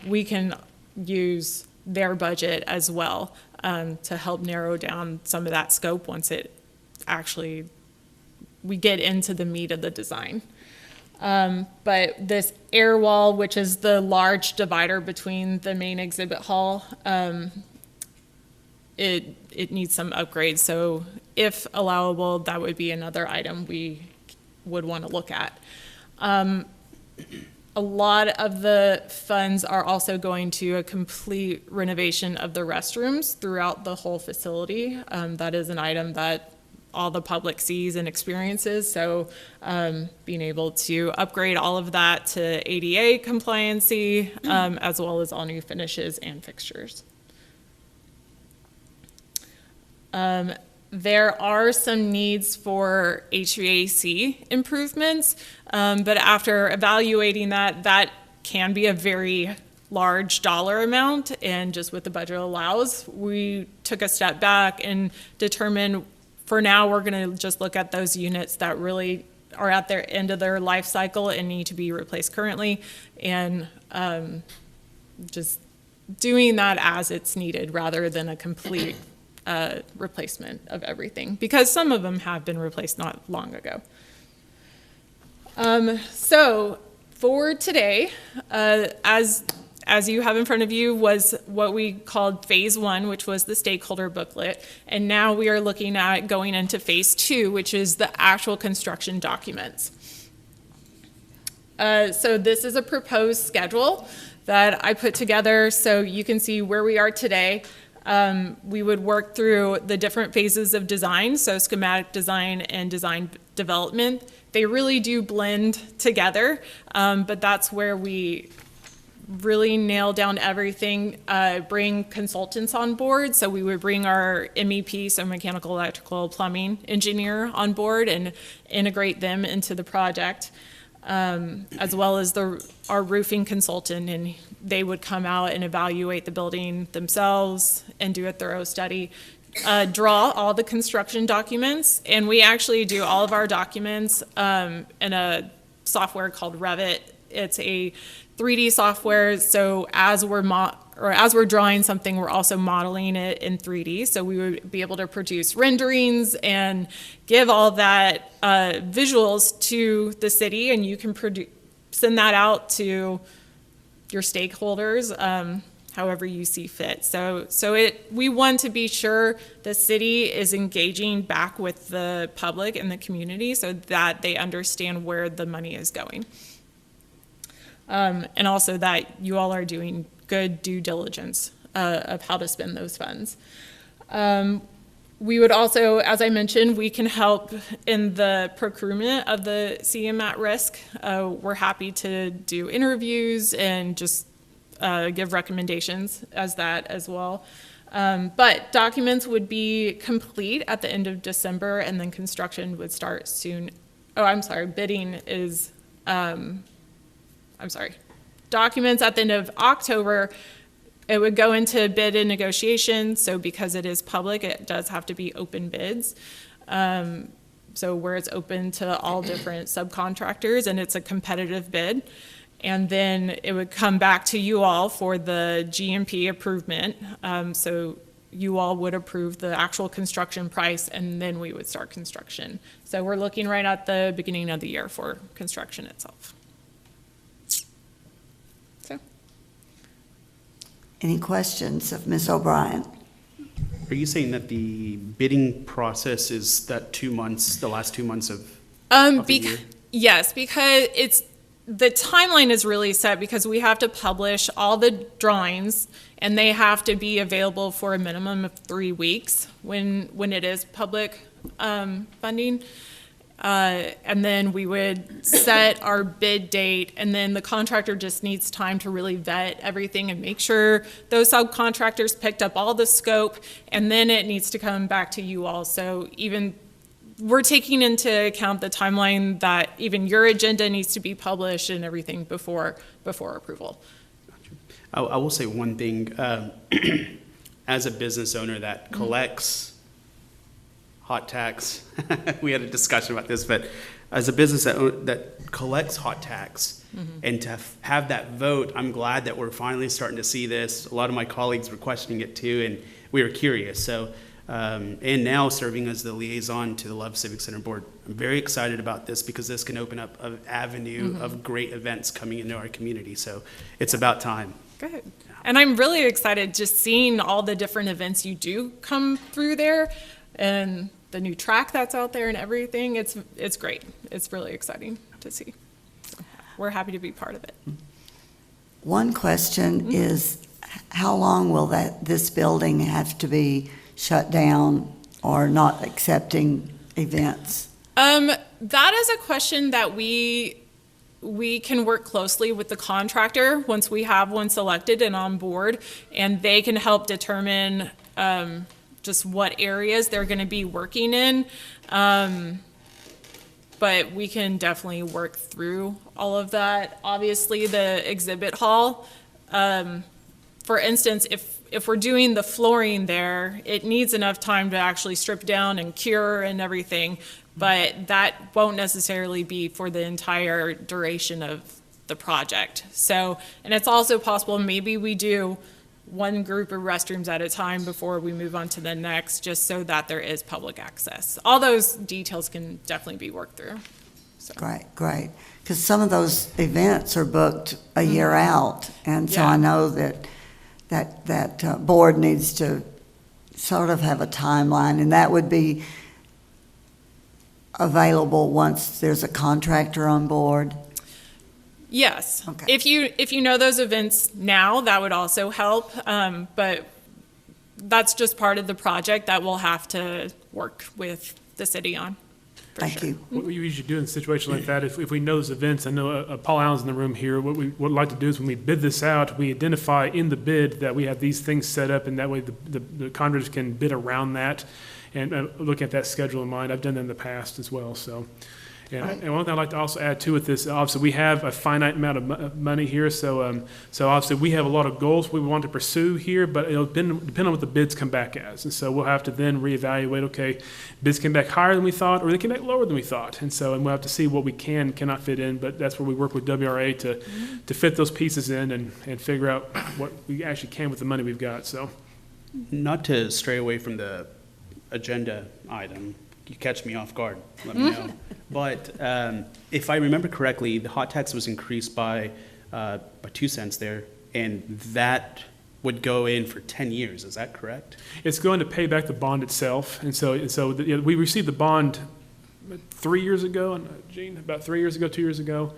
We can use their budget as well to help narrow down some of that scope once we get into the meat of the design. But this air wall, which is the large divider between the main exhibit hall, it needs some upgrades. So if allowable, that would be another item we would want to look at. a lot of the funds are also going to a complete renovation of the restrooms throughout the whole facility. That is an item that all the public sees and experiences, so being able to upgrade all of that to ADA compliancy, as well as all new finishes and fixtures. There are some needs for HVAC improvements, but after evaluating that, that can be a very large dollar amount, and just what the budget allows, we took a step back and determined, for now, we're going to just look at those units that really are at their end of their life cycle and need to be replaced currently, and just doing that as it's needed rather than a complete replacement of everything, because some of them have been replaced not long ago. So for today, as you have in front of you, was what we called phase 1, which was the stakeholder booklet. And now we are looking at going into phase 2, which is the actual construction documents. So this is a proposed schedule that I put together so you can see where we are today. We would work through the different phases of design, so schematic design and design development. They really do blend together, but that's where we really nail down everything, bring consultants on board. So we would bring our MEP, so mechanical, electrical, plumbing engineer on board and integrate them into the project, as well as our roofing consultant, and they would come out and evaluate the building themselves and do a thorough study, draw all the construction documents, and we actually do all of our documents in a software called Revit. It's a 3D software, so as we're drawing something, we're also modeling it in 3D. So we would be able to produce renderings and give all that visuals to the city, and you can send that out to your stakeholders however you see fit. So we want to be sure the city is engaging back with the public and the community so that they understand where the money is going. And also that you all are doing good due diligence of how to spend those funds. We would also, as I mentioned, we can help in the procurement of the CM at risk. We're happy to do interviews and just give recommendations as that as well. But documents would be complete at the end of December, and then construction would start soon. Oh, I'm sorry, bidding is, documents at the end of October. It would go into bid and negotiation, so because it is public, it does have to be open bids. So where it's open to all different subcontractors, and it's a competitive bid. And then it would come back to you all for the GMP improvement. So you all would approve the actual construction price, and then we would start construction. So we're looking right at the beginning of the year for construction itself. Any questions of Ms. O'Brien? Are you saying that the bidding process is that 2 months, the last 2 months of the year? Yes, because the timeline is really set because we have to publish all the drawings, and they have to be available for a minimum of 3 weeks when it is public funding. And then we would set our bid date, and then the contractor just needs time to really vet everything and make sure those subcontractors picked up all the scope, and then it needs to come back to you all. So even we're taking into account the timeline that even your agenda needs to be published and everything before approval. I will say one thing. As a business owner that collects hot tax, we had a discussion about this, but as a business that collects hot tax, and to have that vote, I'm glad that we're finally starting to see this. A lot of my colleagues were questioning it too, and we were curious. So, and now serving as the liaison to the Love Civic Center Board, I'm very excited about this because this can open up an avenue of great events coming into our community. So it's about time. Good. And I'm really excited just seeing all the different events you do come through there, and the new track that's out there and everything. It's great. It's really exciting to see. we're happy to be part of it. One question is, how long will this building have to be shut down or not accepting events? That is a question that we can work closely with the contractor once we have one selected and on board, and they can help determine just what areas they're going to be working in. But we can definitely work through all of that. Obviously, the exhibit hall, for instance, if we're doing the flooring there, it needs enough time to actually strip down and cure and everything, but that won't necessarily be for the entire duration of the project. So, and it's also possible maybe we do one group of restrooms at a time before we move on to the next, just so that there is public access. All those details can definitely be worked through. So. Great. Because some of those events are booked a year out, and so I know that board needs to sort of have a timeline, and that would be available once there's a contractor on board. Yes. Okay. If you know those events now, that would also help. But that's just part of the project that we'll have to work with the city on. Thank you. What we usually do in a situation like that, if we know those events, I know Paul Allen's in the room here, what we would like to do is when we bid this out, we identify in the bid that we have these things set up, and that way the contractors can bid around that and look at that schedule in mind. I've done that in the past as well, so. And one thing I'd like to also add too with this, obviously we have a finite amount of money here, so obviously we have a lot of goals we want to pursue here, but it'll depend on what the bids come back as, and so we'll have to then reevaluate. Okay, bids came back higher than we thought, or they came back lower than we thought, and we'll have to see what we cannot fit in. But that's where we work with WRA to fit those pieces in and figure out what we actually can with the money we've got. So, Not to stray away from the agenda item, you catch me off guard, let me know. But if I remember correctly, the hot tax was increased by 2 cents there, and that would go in for 10 years, is that correct? it's going to pay back the bond itself, and so we received the bond 3 years ago, Gene, about 3 years ago, 2 years ago.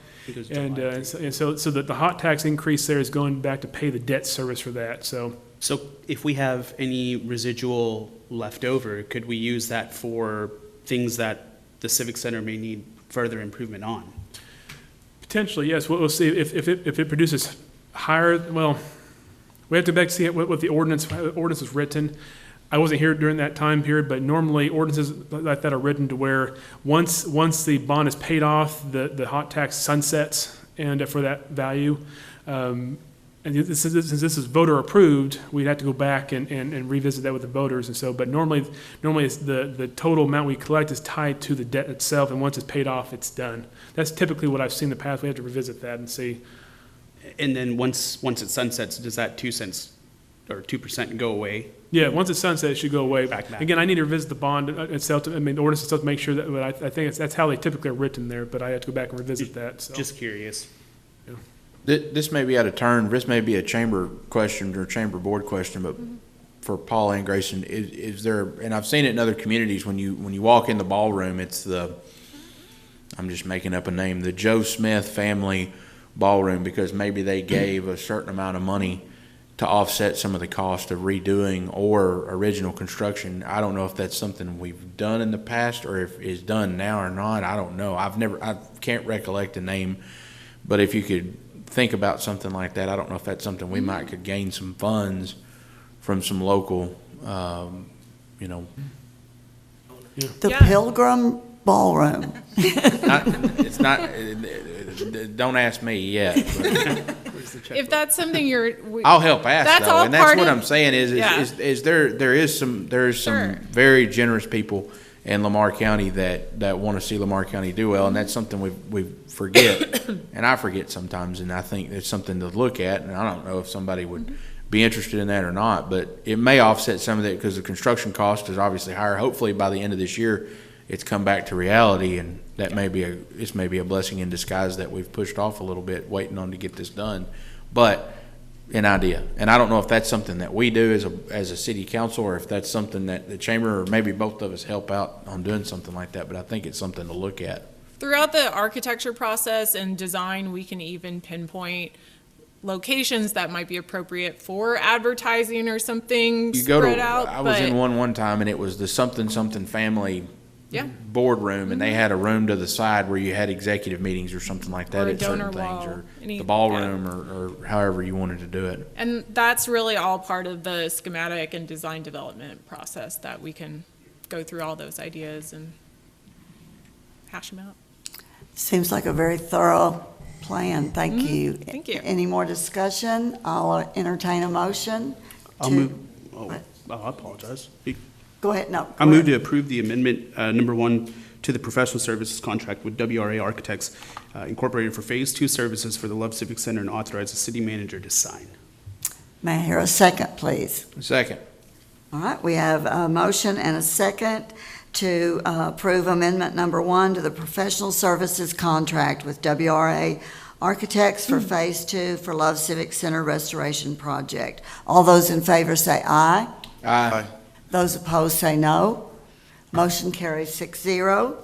And so that the hot tax increase there is going back to pay the debt service for that, so. So if we have any residual left over, could we use that for things that the Civic Center may need further improvement on? Potentially, yes. We'll see if it produces higher, well, we have to go back to see what the ordinance is written. I wasn't here during that time period, but normally ordinances like that are written to where once the bond is paid off, the hot tax sunsets and for that value. And since this is voter approved, we'd have to go back and revisit that with the voters. And so, but normally it's the total amount we collect is tied to the debt itself, and once it's paid off, it's done. That's typically what I've seen in the past. We have to revisit that and see. And then once it sunsets, does that 2 cents or 2% go away? Yeah, once it's sunset, it should go away. Back. Again, I need to revisit the bond itself, the ordinance itself to make sure that, but I think that's how they typically are written there, but I have to go back and revisit that, so. Just curious. This may be out of turn, this may be a chamber question or chamber board question, but for Paul and Grayson, is there, and I've seen it in other communities, when you walk in the ballroom, it's I'm just making up a name, the Joe Smith family ballroom, because maybe they gave a certain amount of money to offset some of the cost of redoing or original construction. I don't know if that's something we've done in the past or if it's done now or not. I don't know. I can't recollect the name, but if you could think about something like that, I don't know if that's something we might could gain some funds from some local, The Pilgrim Ballroom. It's not, don't ask me yet. But If that's something I'll help ask That's though, all and that's part what of- I'm saying Yeah. is there is some Sure. very generous people in Lamar County that want to see Lamar County do well, and that's something we forget, and I forget sometimes, and I think it's something to look at, and I don't know if somebody would be interested in that or not, but it may offset some of that because the construction cost is obviously higher. Hopefully by the end of this year, it's come back to reality, and that may be a blessing in disguise that we've pushed off a little bit, waiting on to get this done. But an idea, and I don't know if that's something that we do as a city council, or if that's something that the chamber or maybe both of us help out on doing something like that. But I think it's something to look at Throughout the architecture process and design, we can even pinpoint locations that might be appropriate for advertising or something You go to, spread out. I was but- in one time and it was the something family Yeah. boardroom, and they had a room to the side where you had executive meetings or something like that Or a at certain donor things, wall, or any- the ballroom, or however you wanted to do it. And that's really all part of the schematic and design development process that we can go through all those ideas and hash them out. Seems like a very thorough plan. Thank you. Thank you. Any more discussion? I'll entertain a motion. I'll to- move, I apologize. Go ahead, no. I go move to ahead. approve the amendment, number 1, to the professional services contract with WRA Architects Incorporated for Phase 2 services for the Love Civic Center and authorize the city manager to sign. May I hear a second, please? Second. All right, we have a motion and a second to approve amendment number 1 to the professional services contract with WRA Architects for Phase 2 for Love Civic Center Restoration Project. All those in favor say aye. Aye. Those opposed say no. Motion carries 6-0.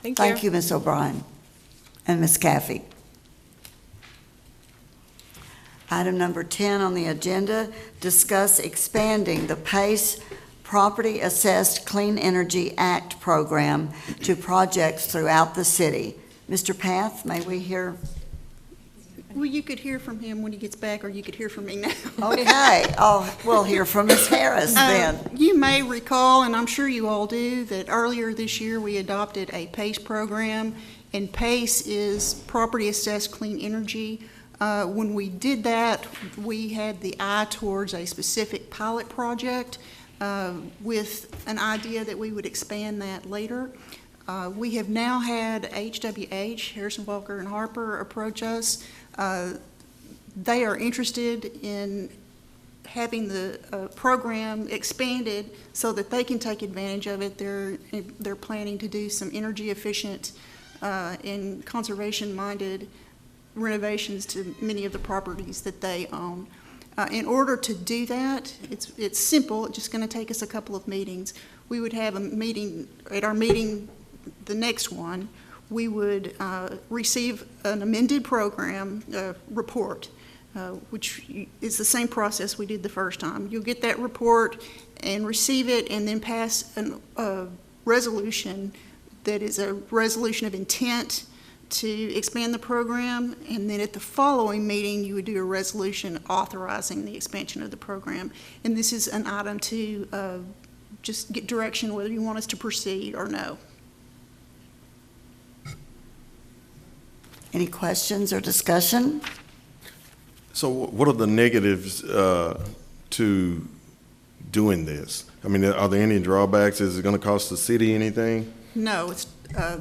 Thank you, Ms. O'Brien and Ms. Caffey. Item number 10 on the agenda, discuss expanding the PACE Property Assessed Clean Energy Act program to projects throughout the city. Mr. Path, may we hear? Well, you could hear from him when he gets back, or you could hear from me now. Okay, oh, we'll hear from Ms. Harris then. You may recall, and I'm sure you all do, that earlier this year we adopted a PACE program, and PACE is Property Assessed Clean Energy. When we did that, we had the eye towards a specific pilot project with an idea that we would expand that later. We have now had HWH, Harrison, Walker, and Harper, approach us. They are interested in having the program expanded so that they can take advantage of it. They're planning to do some energy efficient and conservation-minded renovations to many of the properties that they own. In order to do that, it's simple. It's just going to take us a couple of meetings. We would have a meeting, at our meeting, the next one, we would receive an amended program report, which is the same process we did the first time. You'll get that report and receive it and then pass a resolution that is a resolution of intent to expand the program, and then at the following meeting, you would do a resolution authorizing the expansion of the program. And this is an item to just get direction whether you want us to proceed or no. Any questions or discussion? So what are the negatives to doing this? I mean, are there any drawbacks? Is it going to cost the city anything? No, it's,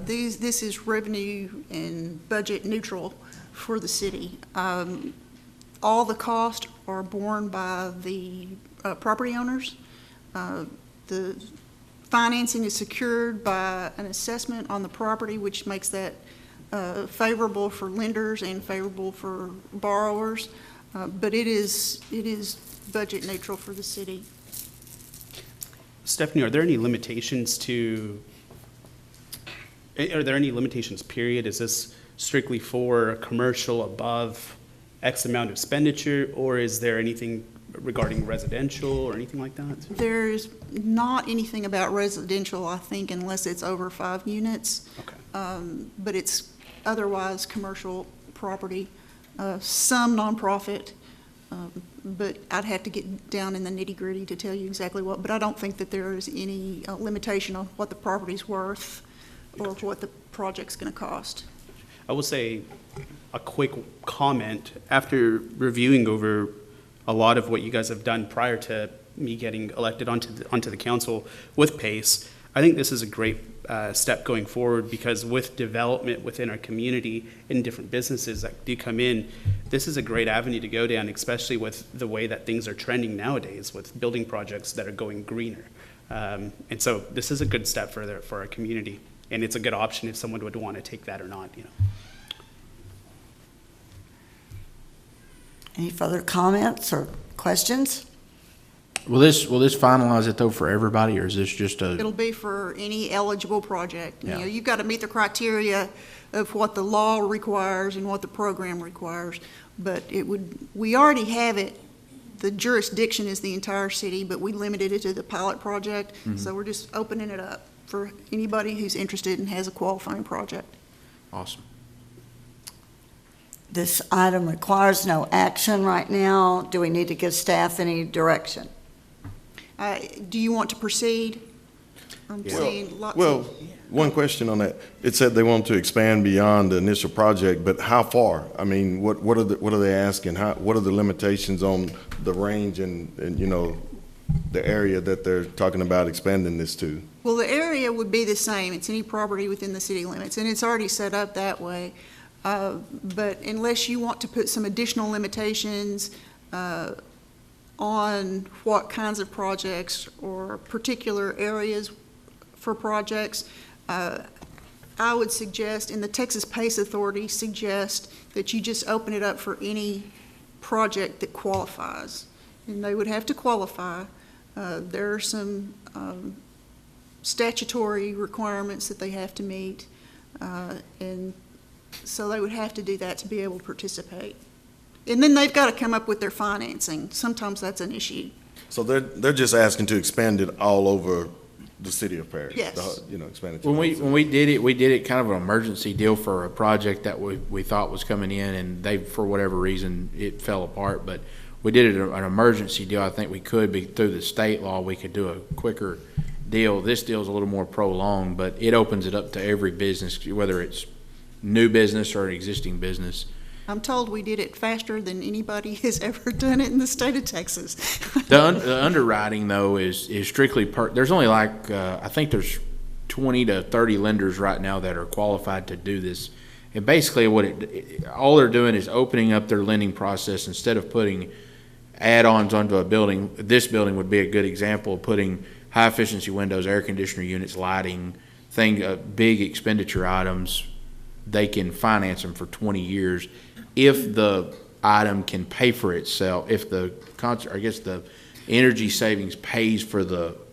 this is revenue and budget neutral for the city. All the costs are borne by the property owners. The financing is secured by an assessment on the property, which makes that favorable for lenders and favorable for borrowers. But it is budget neutral for the city. Stephanie, are there any limitations period? Is this strictly for commercial above X amount of expenditure, or is there anything regarding residential or anything like that? There's not anything about residential, I think, unless it's over 5 units. Okay. But it's otherwise commercial property, some nonprofit, but I'd have to get down in the nitty-gritty to tell you exactly what, but I don't think that there is any limitation on what the property's worth or what the project's going to cost. I will say a quick comment. After reviewing over a lot of what you guys have done prior to me getting elected onto the council with PACE, I think this is a great step going forward, because with development within our community and different businesses that do come in, this is a great avenue to go down, especially with the way that things are trending nowadays with building projects that are going greener. And so this is a good step further for our community, and it's a good option if someone would want to take that or not, you know. Any further comments or questions? Will this finalize it though for everybody, or is this just It'll be for any eligible project. You Yeah. know, you've got to meet the criteria of what the law requires and what the program requires. But we already have it, the jurisdiction is the entire city, but we limited it to the pilot project. So we're just opening it up for anybody who's interested and has a qualifying project. awesome? This item requires no action right now. Do we need to give staff any direction? Do you want to proceed? I'm Yeah. seeing lots Well, of, one question on that. It said they want to expand beyond the initial project, but how far? I mean, what are they asking? What are the limitations on the range and, you know, the area that they're talking about expanding this to? well, the area would be the same. It's any property within the city limits, and it's already set up that way. But unless you want to put some additional limitations on what kinds of projects or particular areas for projects, I would suggest, and the Texas PACE Authority suggests, that you just open it up for any project that qualifies. And they would have to qualify. There are some statutory requirements that they have to meet, and so they would have to do that to be able to participate. And then they've got to come up with their financing. Sometimes that's an issue. So they're just asking to expand it all over the city of Paris? Yes. You know, expand it to. When we did it kind of an emergency deal for a project that we thought was coming in, and they, for whatever reason, it fell apart. But we did it an emergency deal. I think we could be, through the state law, we could do a quicker deal. This deal's a little more prolonged, but it opens it up to every business, whether it's new business or an existing business. I'm told we did it faster than anybody has ever done it in the state of Texas. The underwriting, though, is strictly there's only like, I think there's 20 to 30 lenders right now that are qualified to do this. And basically all they're doing is opening up their lending process instead of putting add-ons onto a building. This building would be a good example of putting high-efficiency windows, air conditioner units, lighting, big expenditure items. They can finance them for 20 years if the item can pay for itself, if the energy savings pays for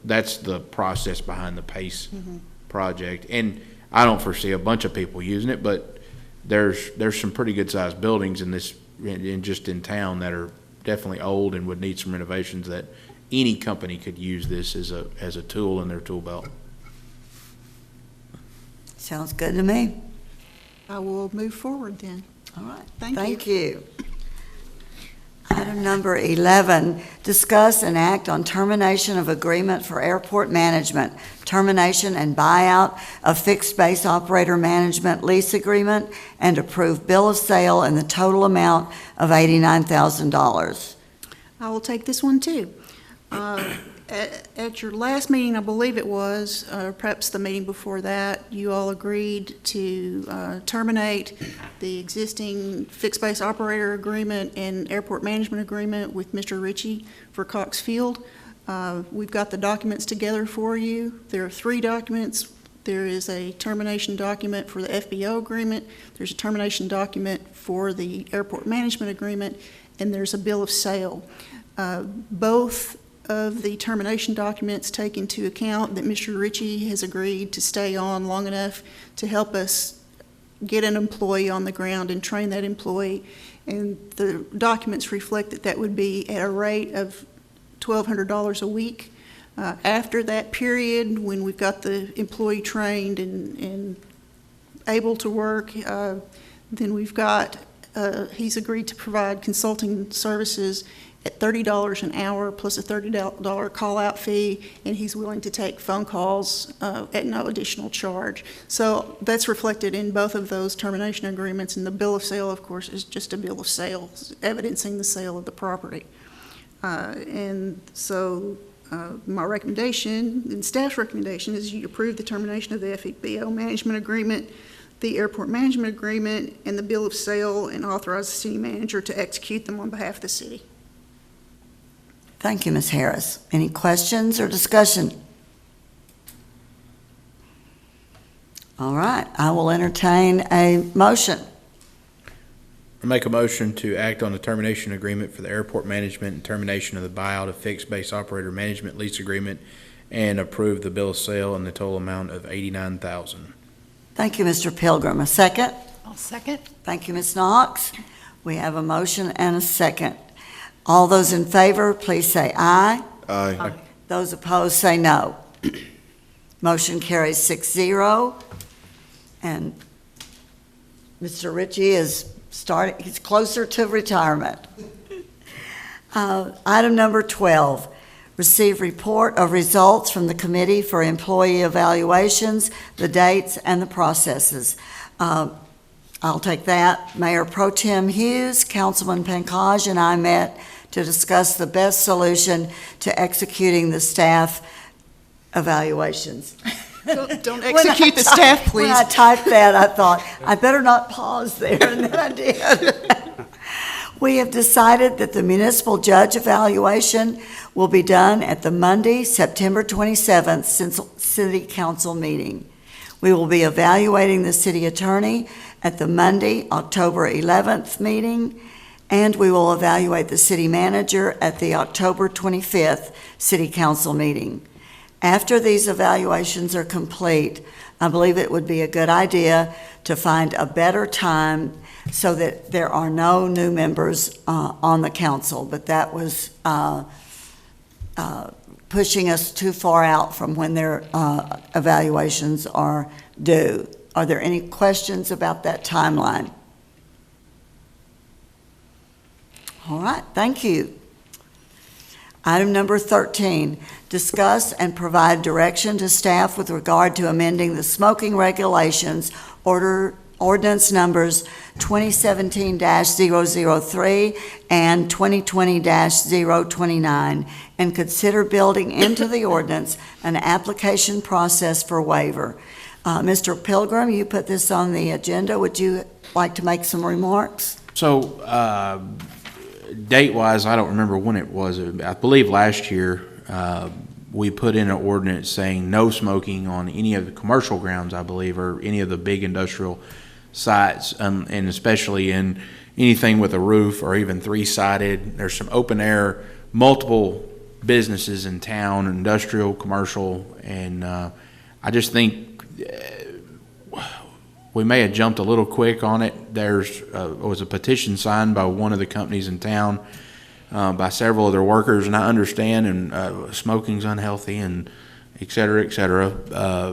that's the process behind the PACE project. And I don't foresee a bunch of people using it, but there's some pretty good sized buildings just in town that are definitely old and would need some renovations, that any company could use this as a tool in their tool belt. Sounds good to me. I will move forward then. All right. Thank you. you. Item number 11, discuss and act on termination of agreement for airport management, termination and buyout of fixed base operator management lease agreement, and approve bill of sale in the total amount of $89,000. I will take this one too. At your last meeting, I believe it was, or perhaps the meeting before that, you all agreed to terminate the existing fixed base operator agreement and airport management agreement with Mr. Ritchie for Cox Field. We've got the documents together for you. There are 3 documents. There is a termination document for the FBO agreement, there's a termination document for the airport management agreement, and there's a bill of sale. Both of the termination documents take into account that Mr. Ritchie has agreed to stay on long enough to help us get an employee on the ground and train that employee. And the documents reflect that would be at a rate of $1,200 a week. After that period, when we've got the employee trained and able to work, then we've got, he's agreed to provide consulting services at $30 an hour plus a $30 call-out fee, and he's willing to take phone calls at no additional charge. So that's reflected in both of those termination agreements, and the bill of sale, of course, is just a bill of sale, evidencing the sale of the property. And so my recommendation, and staff's recommendation, is you approve the termination of the FBO management agreement, the airport management agreement, and the bill of sale, and authorize the city manager to execute them on behalf of the city. Thank you, Ms. Harris. Any questions or discussion? All right, I will entertain a motion. Make a motion to act on the termination agreement for the airport management and termination of the buyout of fixed base operator management lease agreement and approve the bill of sale in the total amount of $89,000. Thank you, Mr. Pilgrim. A second? I'll second. Thank you, Ms. Knox. We have a motion and a second. All those in favor, please say aye. Aye. Those opposed, say no. Motion carries 6-0. And Mr. Ritchie he's closer to retirement. Item number 12, receive report of results from the Committee for Employee Evaluations, the dates and the processes. I'll take that. Mayor Pro Tem Hughes, Councilman Pankaj, and I met to discuss the best solution to executing the staff evaluations. Don't execute the staff, please. When I typed that, I thought, I better not pause there, and then I did. We have decided that the municipal judge evaluation will be done at the Monday, September 27th city council meeting. We will be evaluating the city attorney at the Monday, October 11th meeting, and we will evaluate the city manager at the October 25th city council meeting. After these evaluations are complete, I believe it would be a good idea to find a better time so that there are no new members on the council, but that was pushing us too far out from when their evaluations are due. Are there any questions about that timeline? All right, thank you. Item number 13, discuss and provide direction to staff with regard to amending the smoking regulations, ordinance numbers 2017-003 and 2020-029, and consider building into the ordinance an application process for waiver. Mr. Pilgrim, you put this on the agenda. Would you like to make some remarks? So, date-wise, I don't remember when it was. I believe last year, we put in an ordinance saying no smoking on any of the commercial grounds, I believe, or any of the big industrial sites, and especially in anything with a roof or even three-sided. There's some open-air, multiple businesses in town, industrial, commercial, and I just think we may have jumped a little quick on it. There was a petition signed by one of the companies in town, by several of their workers, and I understand, and smoking's unhealthy, and et cetera, et cetera.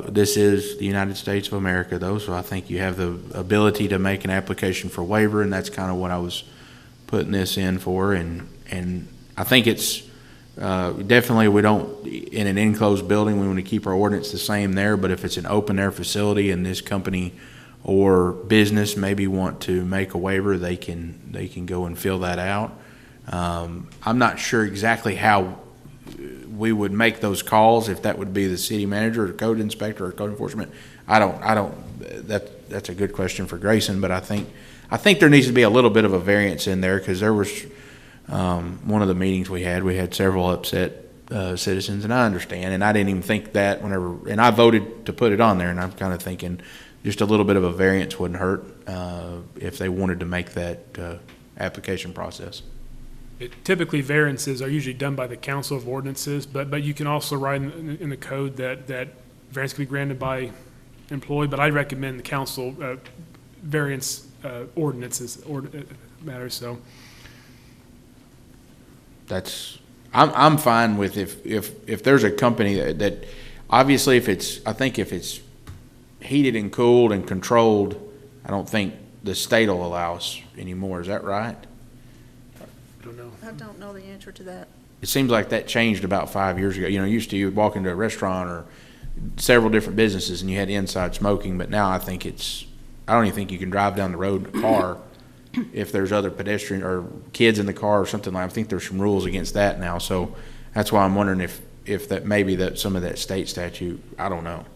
This is the United States of America, though, so I think you have the ability to make an application for waiver, and that's kind of what I was putting this in for, and I think it's definitely, we don't, in an enclosed building, we want to keep our ordinance the same there, but if it's an open-air facility and this company or business maybe want to make a waiver, they can go and fill that out. I'm not sure exactly how we would make those calls, if that would be the city manager or code inspector or code enforcement. That's a good question for Grayson, but I think there needs to be a little bit of a variance in there, because there was one of the meetings we had several upset citizens, and I understand, and I didn't even think that and I voted to put it on there, and I'm kind of thinking just a little bit of a variance wouldn't hurt if they wanted to make that application process. Typically, variances are usually done by the Council of Ordinances, but you can also write in the code that variance can be granted by employee, but I recommend the council variance ordinances matters, so. I'm fine with if there's a company that obviously if it's heated and cooled and controlled, I don't think the state will allow us anymore. Is that right? I don't know the answer to that. It seems like that changed about 5 years ago. Used to you would walk into a restaurant or several different businesses and you had inside smoking, but now I don't even think you can drive down the road in a car if there's other pedestrian or kids in the car or something like that. I think there's some rules against that now, so that's why I'm wondering if that maybe that some of that state statute, I don't know.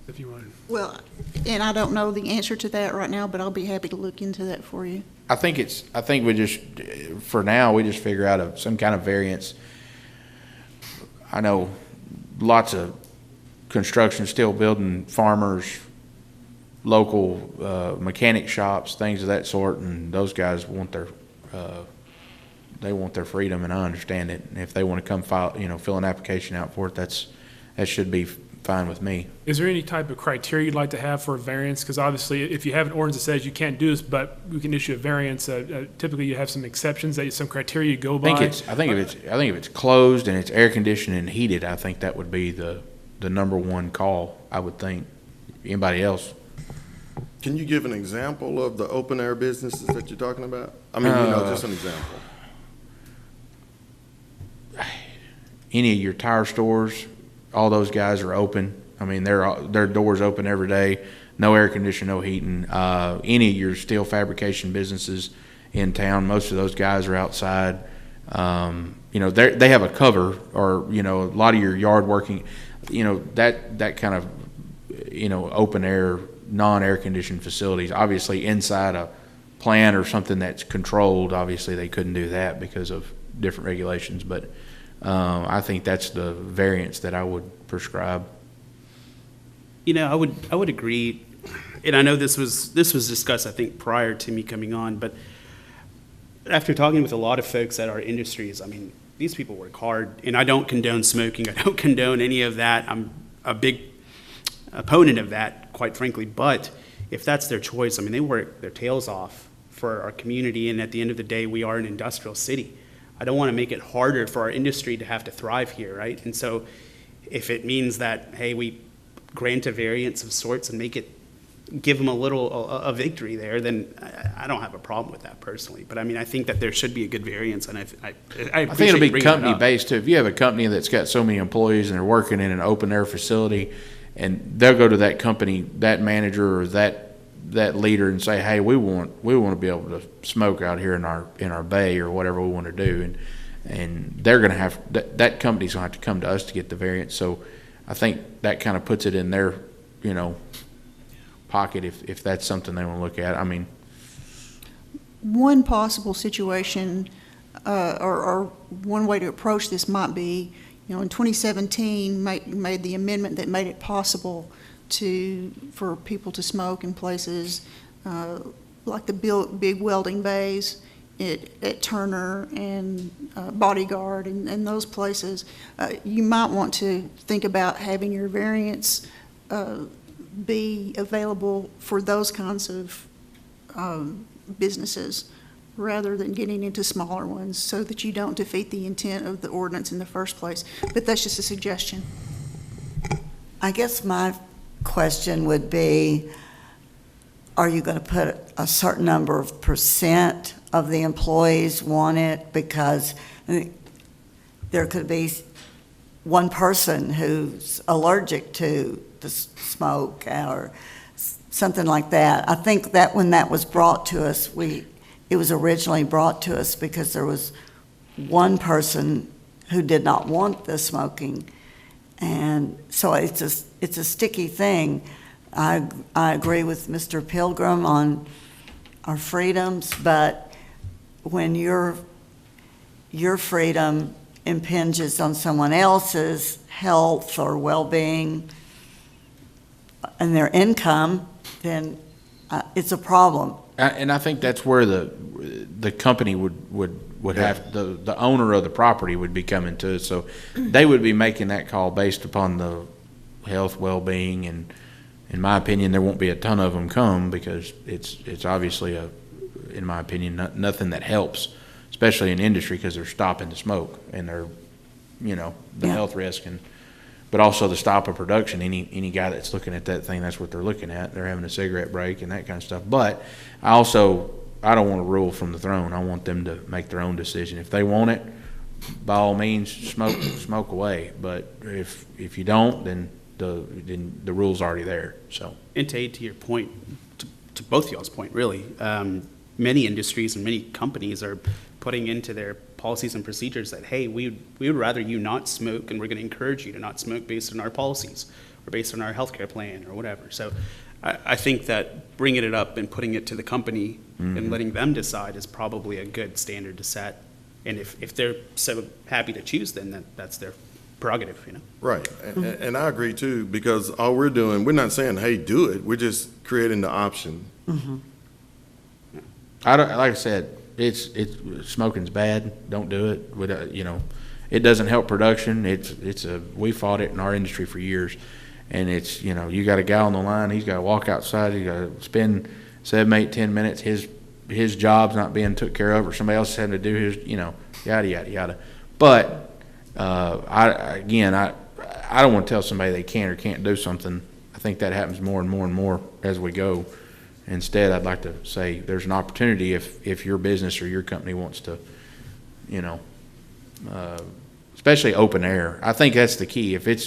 If you want. Well, and I don't know the answer to that right now, but I'll be happy to look into that for you. I think we just, for now, we just figure out some kind of variance. I know lots of construction, steel building, farmers, local mechanic shops, things of that sort, and those guys want their they want their freedom, and I understand it. And if they want to come fill an application out for it, that should be fine with me. Is there any type of criteria you'd like to have for a variance? Because obviously, if you have an ordinance that says you can't do this, but we can issue a variance, typically you have some exceptions, that some criteria you go by. I think if it's closed and it's air conditioned and heated, I think that would be the number one call, I would think. Anybody else? Can you give an example of the open air businesses that you're talking about? I mean, just an example. Any of your tire stores, all those guys are open. I mean, their doors open every day. No air conditioning, no heating. Any of your steel fabrication businesses in town, most of those guys are outside. They have a cover, or a lot of your yard working. That kind of open air, non-air conditioned facilities. Obviously, inside a plant or something that's controlled, obviously they couldn't do that because of different regulations. But I think that's the variance that I would prescribe. I would agree, and I know this was discussed, I think, prior to me coming on, but after talking with a lot of folks at our industries, I mean, these people work hard, and I don't condone smoking. I don't condone any of that. I'm a big opponent of that, quite frankly, but if that's their choice, I mean, they work their tails off for our community, and at the end of the day, we are an industrial city. I don't want to make it harder for our industry to have to thrive here, right? And so if it means that, hey, we grant a variance of sorts and give them a victory there, then I don't have a problem with that personally. But I mean, I think that there should be a good variance, and I think it'll be company based too. If you have a company that's got so many employees and they're working in an open air facility, and they'll go to that company, that manager or that leader, and say, hey, we want to be able to smoke out here in our bay or whatever we want to do, and they're going to have that company's going to have to come to us to get the variance. So I think that kind of puts it in their pocket if that's something they want to look at. I mean, one possible situation or one way to approach this might be, in 2017, made the amendment that made it possible for people to smoke in places like the big welding bays at Turner and Bodyguard and those places. You might want to think about having your variance be available for those kinds of businesses rather than getting into smaller ones, so that you don't defeat the intent of the ordinance in the first place. But that's just a suggestion. I guess my question would be, are you going to put a certain number of percent of the employees want it? Because there could be one person who's allergic to the smoke or something like that. I think that when that was brought to us, it was originally brought to us because there was one person who did not want the smoking. And so it's a sticky thing. I agree with Mr. Pilgrim on our freedoms, but when your freedom impinges on someone else's health or well-being and their income, then it's a problem. And I think that's where the company would have, the owner of the property would be coming to it. So they would be making that call based upon the health, well-being, and in my opinion, there won't be a ton of them come because it's obviously in my opinion, nothing that helps, especially in industry, because they're stopping the smoke and they're, the health risk, but also the stop of production. Any guy that's looking at that thing, that's what they're looking at. They're having a cigarette break and that kind of stuff. But I don't want to rule from the throne. I want them to make their own decision. If they want it, by all means, smoke away. But if you don't, then the rule's already there. So, and to your point, to both y'all's point, really, many industries and many companies are putting into their policies and procedures that, hey, we would rather you not smoke, and we're going to encourage you to not smoke based on our policies or based on our healthcare plan or whatever. So I think that bringing it up and putting it to the company and letting them decide is probably a good standard to set. And if they're so happy to choose, then that's their prerogative, Right, and I agree too, because all we're doing, we're not saying, hey, do it, we're just creating the option. I don't, like I said, smoking's bad, don't do it, it doesn't help production, we fought it in our industry for years, and you got a guy on the line, he's gotta walk outside, he's gotta spend 7, 8, 10 minutes, his job's not being took care of, or somebody else is having to do his, yada, yada, yada. But, I don't wanna tell somebody they can or can't do something. I think that happens more and more and more as we go. Instead, I'd like to say there's an opportunity if your business or your company wants to, especially open air. I think that's the key. If it's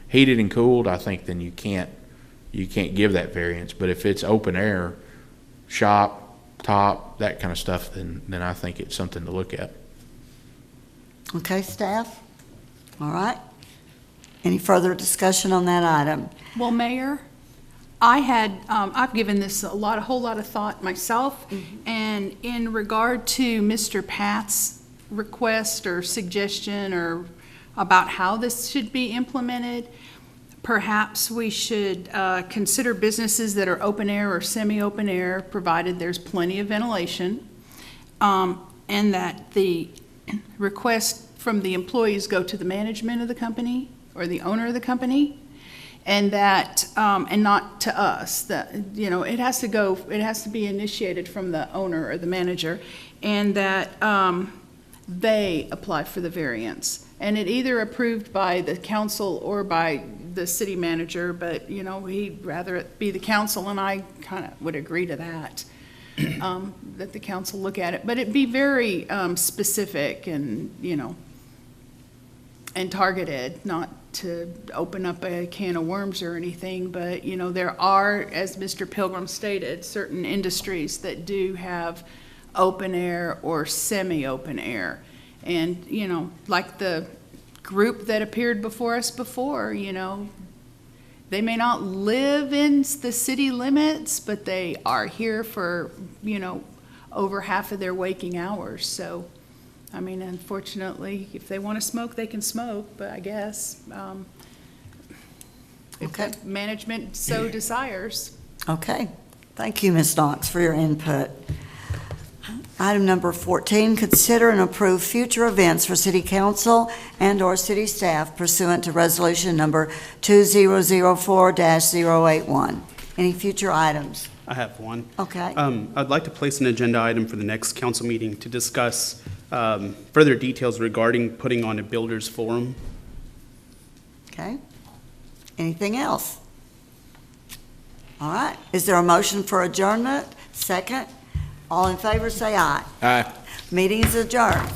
heated and cooled, I think then you can't give that variance. But if it's open air, shop, top, that kind of stuff, then I think it's something to look at. Okay, staff? All right. Any further discussion on that item? Well, Mayor, I've given this a whole lot of thought myself, and in regard to Mr. Pat's request or suggestion or about how this should be implemented, perhaps we should consider businesses that are open air or semi-open air, provided there's plenty of ventilation, and that the request from the employees go to the management of the company or the owner of the company, and that, and not to us, that, it has to be initiated from the owner or the manager, and that they apply for the variance. And it either approved by the council or by the city manager, but, he'd rather it be the council, and I kind of would agree to that, that the council look at it. But it'd be very specific and, and targeted, not to open up a can of worms or anything, but, there are, as Mr. Pilgrim stated, certain industries that do have open air or semi-open air. And, like the group that appeared before us before, they may not live in the city limits, but they are here for, over half of their waking hours. So, unfortunately, if they want to smoke, they can smoke, but I guess if Okay. the management so desires. Okay. Thank you, Ms. Knox, for your input. Item number 14, consider and approve future events for city council and/or city staff pursuant to resolution number 2004-081. Any future items? I have one. Okay. I'd like to place an agenda item for the next council meeting to discuss further details regarding putting on a builders forum. Okay. Anything else? All right. Is there a motion for adjournment? Second? All in favor, say aye. Aye. Meeting is adjourned.